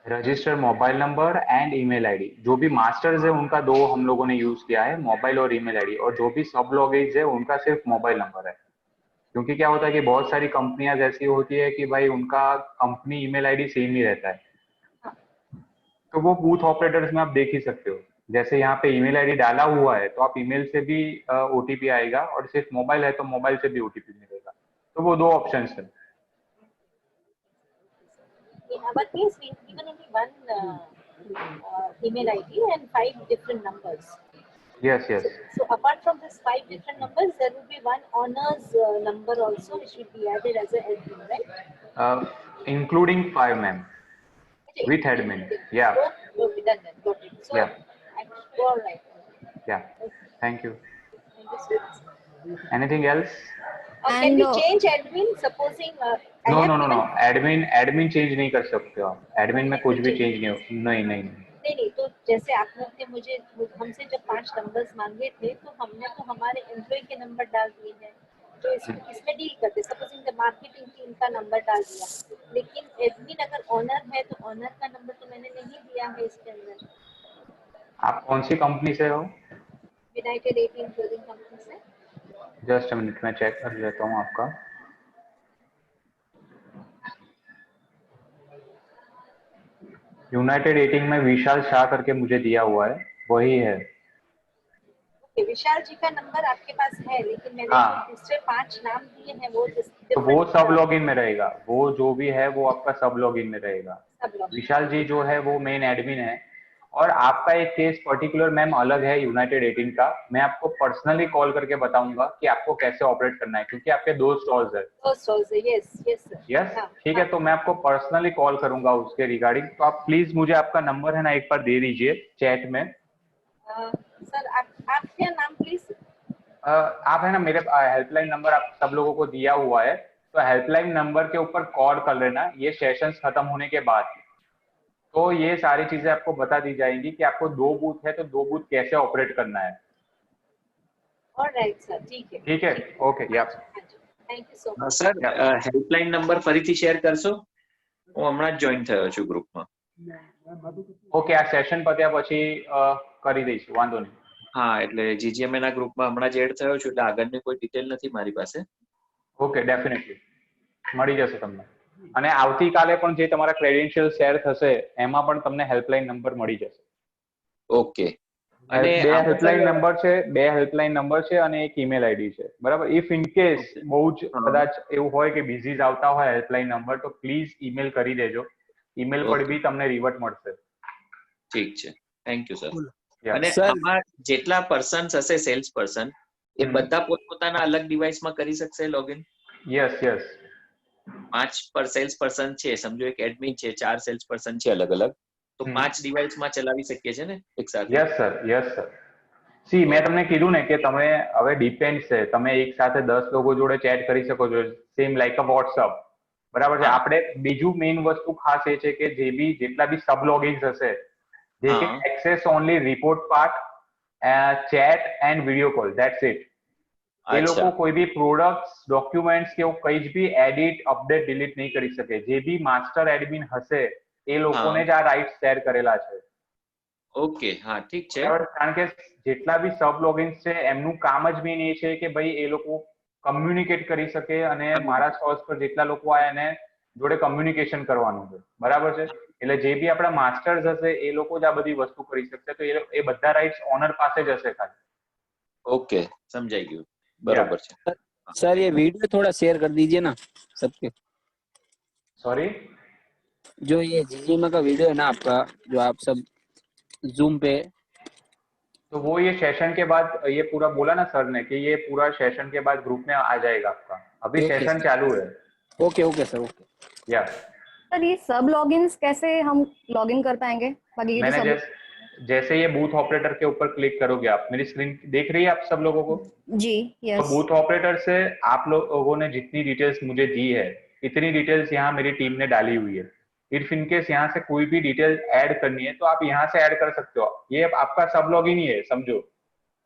Register mobile number and email ID, जो भी मास्टर्स है उनका 2 हम लोगों ने यूज किया है, मोबाइल और ईमेल आईडी, और जो भी सब लॉगिन्स है उनका सिर्फ मोबाइल नंबर है। क्योंकि क्या होता है कि बहुत सारी कंपनियां ऐसी होती है कि भाई उनका कंपनी ईमेल आईडी सेम ही रहता है, तो वो बूथ ऑपरेटर्स में आप देख ही सकते हो, जैसे यहाँ पे ईमेल आईडी डाला हुआ है तो आप ईमेल से भी ओटीपी आएगा, और सिर्फ मोबाइल है तो मोबाइल से भी ओटीपी मिलेगा, तो वो 2 ऑप्शंस है। In our case, we have given only one email ID and 5 different numbers. Yes. So apart from this 5 different numbers, there will be one honors number also, which will be added as a admin, right? Including 5, ma'am, with admin. Yeah. Okay, done. Got it. So, Yeah. all right. Yeah. Thank you. Thank you so much. Anything else? Can we change admin? Supposing No. Admin change नहीं कर सकते हो आप, admin में कुछ भी change नहीं। नहीं, तो जैसे आप लोग ने मुझे हमसे जब 5 नंबर्स मांगे थे तो हमने तो हमारे एम्प्लॉय के नंबर डाल दिए हैं जो इसमें डील करते, सपोजिंग द मार्केटिंग टीम का नंबर डाल दिया, लेकिन एडमिन अगर ऑनर है तो ऑनर का नंबर तो मैंने नहीं दिया है इसके अंदर। आप कौन सी कंपनी से हो? यूनाइटेड 18 क्लोथिंग कंपनी से। जस्ट अ मिनट, मैं चेक कर लेता हूँ आपका। यूनाइटेड 18 में विशाल शाह करके मुझे दिया हुआ है, वही है। ओके, विशाल जी का नंबर आपके पास है, लेकिन मैंने जो दूसरे 5 नाम दिए हैं वो तो वो सब लॉगिन में रहेगा, वो जो भी है वो आपका सब लॉगिन में रहेगा। विशाल जी जो है वो मेन एडमिन है, और आपका एक केस पर्टिकुलर मैम अलग है यूनाइटेड 18 का, मैं आपको पर्सनली कॉल करके बताऊंगा कि आपको कैसे ऑपरेट करना है, क्योंकि आपके 2 स्टॉल्स है। यस, ठीक है, तो मैं आपको पर्सनली कॉल करूंगा उसके रिगार्डिंग, तो आप प्लीज मुझे आपका नंबर है ना एक बार दे दीजिए चैट में। सर आप क्या नाम प्लीज? आप है ना मेरे हेल्पलाइन नंबर आप सब लोगों को दिया हुआ है, तो हेल्पलाइन नंबर के ऊपर कॉल कर लेना ये सेशंस खत्म होने के बाद, तो ये सारी चीजें आपको बता दी जाएंगी कि आपको 2 बूथ है तो 2 बूथ कैसे ऑपरेट करना है। ऑलराइट सर, ठीक है, ओके, या thank you so much sir helpline number ફરીથી શેર કરશો? હું હમણાં જ જોઈન થયો છું ગ્રુપમાં. ઓકે, આ સેશન પત્યા પછી કરી દઈશું, વાંધો નહીં. હા, એટલે જીજીએમએ ના ગ્રુપમાં હમણાં જ એડ થયો છું, એટલે આગળની કોઈ ડિટેલ નથી મારી પાસે. ઓકે, ડેફિનેટલી મળી જશે તમને, અને આવતીકાલે પણ જે તમારા ક્રેડેન્શિયલ શેર થશે એમાં પણ તમને હેલ્પલાઇન નંબર મળી જશે. ઓકે, અને 2 હેલ્પલાઇન નંબર છે અને એક ઈમેલ આઈડી છે, બરાબર? ઇફ ઇન કેસ બહુ જ કદાચ એવું હોય કે બિઝી આવતા હોય હેલ્પલાઇન નંબર, તો પ્લીઝ ઈમેલ કરી દેજો, ઈમેલ પર બી તમને રિવર્ટ મળશે. ઠીક છે, થેન્ક યુ સર. અને આમાં જેટલા પર્સન્સ હશે સેલ્સ પર્સન, એ બધા પોતપોતાના અલગ ડિવાઇસમાં કરી શકશે લોગિન? યસ 5 પર સેલ્સ પર્સન છે, સમજો એક એડમિન છે, 4 સેલ્સ પર્સન છે અલગ અલગ, તો 5 ડિવાઇસમાં ચલાવી શકીએ છે ને એક સાથે? Yes sir. સી મેં તમને કીધું ને કે તમે હવે ડિપેન્ડ છે, તમે એક સાથે 10 લોકો જોડે ચેટ કરી શકો છો, સેમ લાઈક અ વોટ્સઅપ, બરાબર છે? આપણે બીજું મેઇન વસ્તુ ખાસ એ છે કે જેટલા બી સબ લોગિન્સ હશે, they can access only report part, chat and video call, that's it. એ લોકો કોઈ બી પ્રોડક્ટ્સ ડોક્યુમેન્ટ્સ કે કઈ જ બી એડિટ અપડેટ ડિલીટ નહીં કરી શકે. જે બી માસ્ટર એડમિન હશે એ લોકોને જ આ રાઇટ્સ શેર કરેલા છે. ઓકે, હા ઠીક છે. કારણ કે જેટલા બી સબ લોગિન્સ છે એમનું કામ જ મેઇન એ છે કે ભાઈ એ લોકો કમ્યુનિકેટ કરી શકે અને મારા સ્ટોર્સ પર જેટલા લોકો આયા એને જોડે કમ્યુનિકેશન કરવાનું છે. બરાબર છે? એટલે જે બી આપણા માસ્ટર્સ હશે એ લોકો જ આ બધી વસ્તુ કરી શકશે. તો એ બધા રાઇટ્સ ઓનર પાસે જ હશે ખાલી. ओके, समझाई गયું. बराबर છે. सर ये वीडियो थोड़ा शेयर कर दीजिए ना सबके. सॉरी, जो ये जीजीएम का वीडियो है ना आपका, जो आप सब जूम पे, तो वो ये सेशन के बाद ये पूरा बोला ना सर ने कि ये पूरा सेशन के बाद ग्रुप में आ जाएगा आपका. अभी सेशन चालू है. Okay okay sir, okay. या सर ये सब लॉगिन्स कैसे हम लॉगिन कर पाएंगे? बाकी ये मैंने जैसे ये बूथ ऑपरेटर के ऊपर क्लिक करोगे, आप मेरी स्क्रीन देख रही है आप सब लोगों को? जी, यस. तो बूथ ऑपरेटर से आप लोगों ने जितनी डिटेल्स मुझे दी है इतनी डिटेल्स यहाँ मेरी टीम ने डाली हुई है. इफ इनकेस यहाँ से कोई भी डिटेल ऐड करनी है तो आप यहाँ से ऐड कर सकते हो. ये आपका सब लॉगिन ही है, समझो.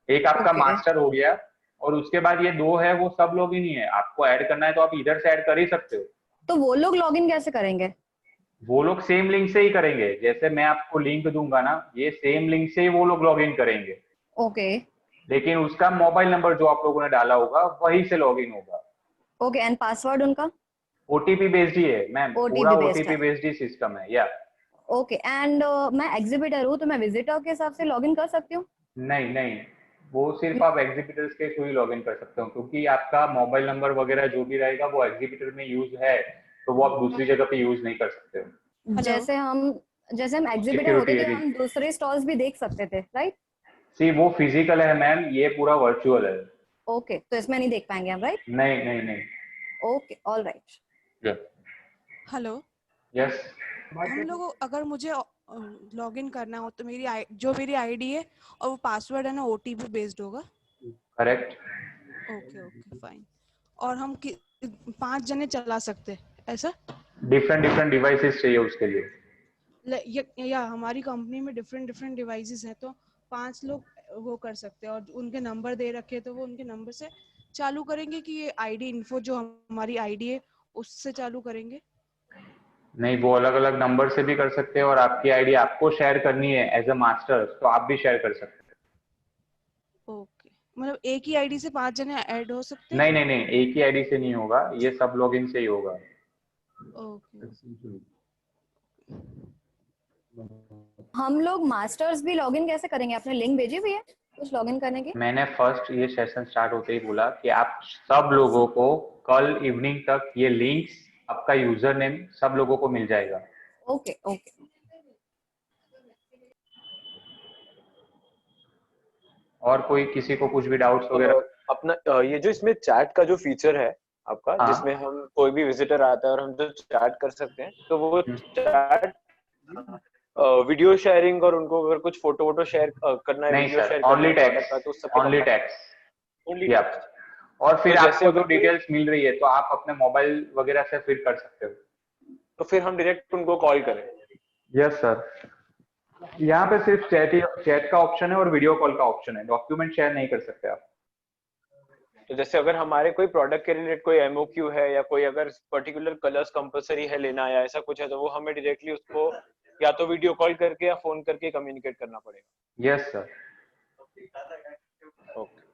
एक आपका मास्टर हो गया और उसके बाद ये 2 है वो सब लॉगिन ही है. आपको ऐड करना है तो आप इधर से ऐड कर ही सकते हो. तो वो लोग लॉगिन कैसे करेंगे? वो लोग सेम लिंक से ही करेंगे. जैसे मैं आपको लिंक दूंगा ना, ये सेम लिंक से ही वो लोग लॉगिन करेंगे. ओके. लेकिन उसका मोबाइल नंबर जो आप लोगों ने डाला होगा वही से लॉगिन होगा. ओके, एंड पासवर्ड उनका? ओटीपी बेस्ड ही है मैम. पूरा ओटीपी बेस्ड ही सिस्टम है. या ओके. एंड मैं एग्जीबिटर हूँ तो मैं विजिटर के हिसाब से लॉगिन कर सकती हूँ? नहीं नहीं, वो सिर्फ आप एग्जीबिटर्स के थ्रू ही लॉगिन कर सकते हो, क्योंकि आपका मोबाइल नंबर वगैरह जो भी रहेगा वो एग्जीबिटर में यूज है तो वो आप दूसरी जगह पे यूज नहीं कर सकते हो. जैसे हम एग्जीबिटर होते थे हम दूसरे स्टॉल्स भी देख सकते थे, राइट? सी वो फिजिकल है मैम, ये पूरा वर्चुअल है. ओके, तो इसमें नहीं देख पाएंगे हम, राइट? नहीं नहीं नहीं. Okay, all right. Hello. Yes. हम लोगों अगर मुझे लॉगिन करना हो तो मेरी आईडी है और वो पासवर्ड है ना ओटीपी बेस्ड होगा? करेक्ट. Okay okay fine. और हम 5 जने चला सकते ऐसा? डिफरेंट डिवाइसेस चाहिए उसके लिए. या हमारी कंपनी में डिफरेंट डिवाइसेस हैं तो 5 लोग वो कर सकते हैं और उनके नंबर दे रखे तो वो उनके नंबर से चालू करेंगे कि ये आईडी इन्फो जो हमारी आईडी है उससे चालू करेंगे? नहीं, वो अलग अलग नंबर से भी कर सकते हैं और आपकी आईडी आपको शेयर करनी है एज अ मास्टर तो आप भी शेयर कर सकते हैं. ओके, मतलब एक ही आईडी से 5 जने ऐड हो सकते हैं? नहीं नहीं नहीं, एक ही आईडी से नहीं होगा, ये सब लॉगिन से ही होगा. ओके. हम लोग मास्टर्स भी लॉगिन कैसे करेंगे? आपने लिंक भेजी हुई है कुछ लॉगिन करने की? मैंने फर्स्ट ये सेशन स्टार्ट होते ही बोला कि आप सब लोगों को कल इवनिंग तक ये लिंक्स, आपका यूजर नेम सब लोगों को मिल जाएगा. Okay okay. और कोई किसी को कुछ भी डाउट्स वगैरह? अपना ये जो इसमें चैट का जो फीचर है आपका, जिसमें हम कोई भी विजिटर आता है और हम जो चैट कर सकते हैं, तो वो चैट वीडियो शेयरिंग और उनको अगर कुछ फोटो शेयर करना है, video share only text. Only text. और फिर आपको जो डिटेल्स मिल रही है तो आप अपने मोबाइल वगैरह से फिर कर सकते हो. तो फिर हम डायरेक्ट उनको कॉल करें? Yes sir. यहाँ पे सिर्फ चैट का ऑप्शन है और वीडियो कॉल का ऑप्शन है. डॉक्यूमेंट शेयर नहीं कर सकते आप. तो जैसे अगर हमारे कोई प्रोडक्ट के रिलेटेड कोई एमओक्यू है या कोई अगर पर्टिकुलर कलर्स कंपलसरी है लेना या ऐसा कुछ है तो वो हमें डायरेक्टली उसको या तो वीडियो कॉल करके या फोन करके कम्युनिकेट करना पड़ेगा? Yes sir. ओके.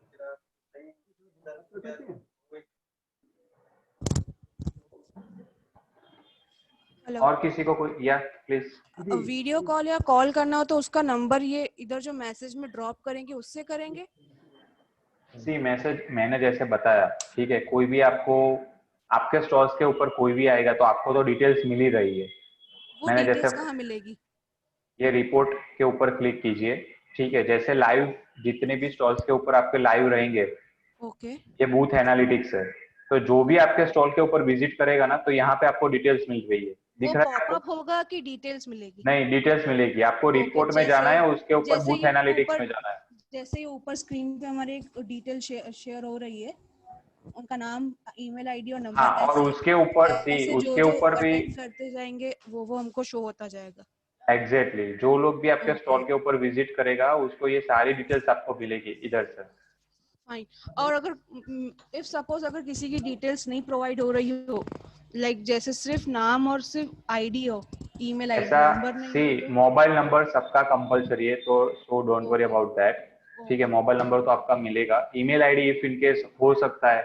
और किसी को कोई? या प्लीज. वीडियो कॉल या कॉल करना हो तो उसका नंबर ये इधर जो मैसेज में ड्रॉप करेंगे उससे करेंगे? सी मैसेज मैंने जैसे बताया, ठीक है, कोई भी आपको आपके स्टॉल्स के ऊपर कोई भी आएगा तो आपको तो डिटेल्स मिल ही रही है. मैंने जैसे कहाँ मिलेगी? ये रिपोर्ट के ऊपर क्लिक कीजिए. ठीक है, जैसे लाइव जितने भी स्टॉल्स के ऊपर आपके लाइव रहेंगे, ओके, ये बूथ एनालिटिक्स है. तो जो भी आपके स्टॉल के ऊपर विजिट करेगा ना तो यहाँ पे आपको डिटेल्स मिल रही है. दिख रहा है? पॉपअप होगा कि डिटेल्स मिलेगी? नहीं, डिटेल्स मिलेगी. आपको रिपोर्ट में जाना है, उसके ऊपर बूथ एनालिटिक्स में जाना है. जैसे ही ऊपर स्क्रीन पे हमारे एक डिटेल शेयर हो रही है, उनका नाम, ईमेल आईडी और नंबर, हाँ, और उसके ऊपर उसके ऊपर भी करते जाएंगे वो हमको शो होता जाएगा. एग्जैक्टली. जो लोग भी आपके स्टॉल के ऊपर विजिट करेगा उसको ये सारी डिटेल्स आपको मिलेगी इधर से. फाइन। और अगर इफ सपोज अगर किसी की डिटेल्स नहीं प्रोवाइड हो रही हो, लाइक जैसे सिर्फ नाम और सिर्फ आईडी हो, ईमेल आईडी, ऐसा नंबर नहीं सी हो तो? मोबाइल नंबर सबका कंपलसरी है, तो so don't worry about that. ठीक है, मोबाइल नंबर तो आपका मिलेगा। Email ID if in case हो सकता है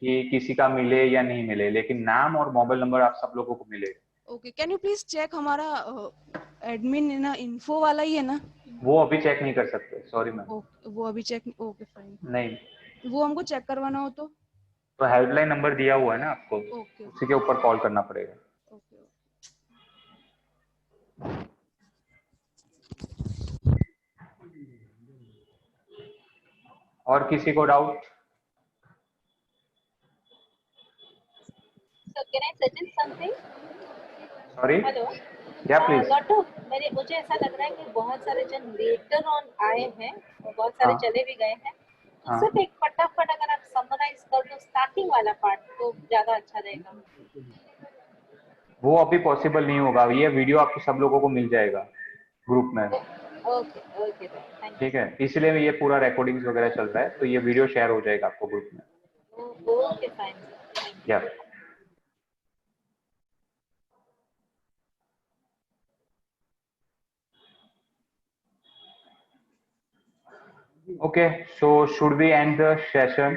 कि किसी का मिले या नहीं मिले, लेकिन नाम और मोबाइल नंबर आप सब लोगों को मिलेगा। Okay, can you please check? हमारा एडमिन है ना, इन्फो वाला ही है ना? वो अभी चेक नहीं कर सकते, सॉरी मैम। वो अभी चेक, ओके फाइन। नहीं, वो हमको चेक करवाना हो तो? हेल्पलाइन नंबर दिया हुआ है ना आपको, उसी के ऊपर कॉल करना पड़ेगा। और किसी को doubt? So can I suggest something? Sorry, hello, या प्लीज। लॉटो, मुझे ऐसा लग रहा है कि बहुत सारे जन लेटर ऑन आए हैं और बहुत सारे हाँ। चले भी गए हैं, तो हाँ। सिर्फ एक फटाफट अगर आप समराइज कर दो स्टार्टिंग वाला पार्ट तो ज्यादा अच्छा रहेगा। वो अभी पॉसिबल नहीं होगा, ये वीडियो आपको सब लोगों को मिल जाएगा ग्रुप में। ओके ओके, थैंक ठीक है, इसलिए ये पूरा रिकॉर्डिंग्स वगैरह चल रहा है, तो ये वीडियो शेयर हो जाएगा आपको ग्रुप में। यू। Okay fine. या okay, so should we end the session?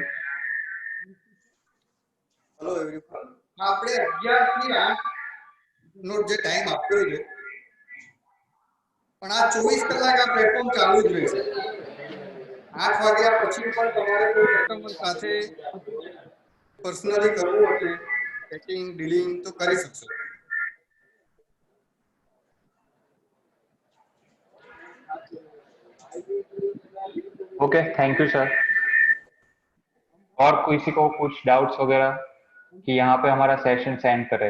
Hello everyone, આપણે 11 થી 8 નો જે ટાઈમ આપ્યો છે, પણ આ 24 કલાક આ પ્લેટફોર્મ ચાલુ જ રહેશે। 8 વાગ્યા પછી પણ તમારે કોઈ કસ્ટમર સાથે પર્સનલી કરવું હશે, ચેટિંગ ડીલિંગ તો કરી શકશો। Okay, thank you sir. और किसी को कुछ डाउट्स वगैरह कि यहाँ पे हमारा सेशन सेंड करे?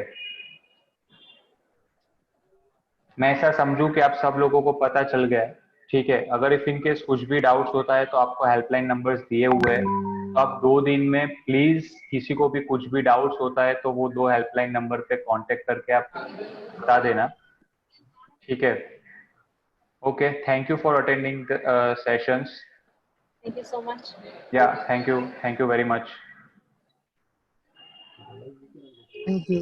मैं ऐसा समझूं कि आप सब लोगों को पता चल गया है। ठीक है, अगर इफ इन केस कुछ भी डाउट्स होता है तो आपको हेल्पलाइन नंबर्स दिए हुए हैं, तो आप 2 दिन में प्लीज किसी को भी कुछ भी डाउट्स होता है तो वो 2 हेल्पलाइन नंबर पे कांटेक्ट करके आप बता देना। ठीक है, okay, thank you for attending the sessions. Thank you so much. Yeah, thank you very much. Thank you.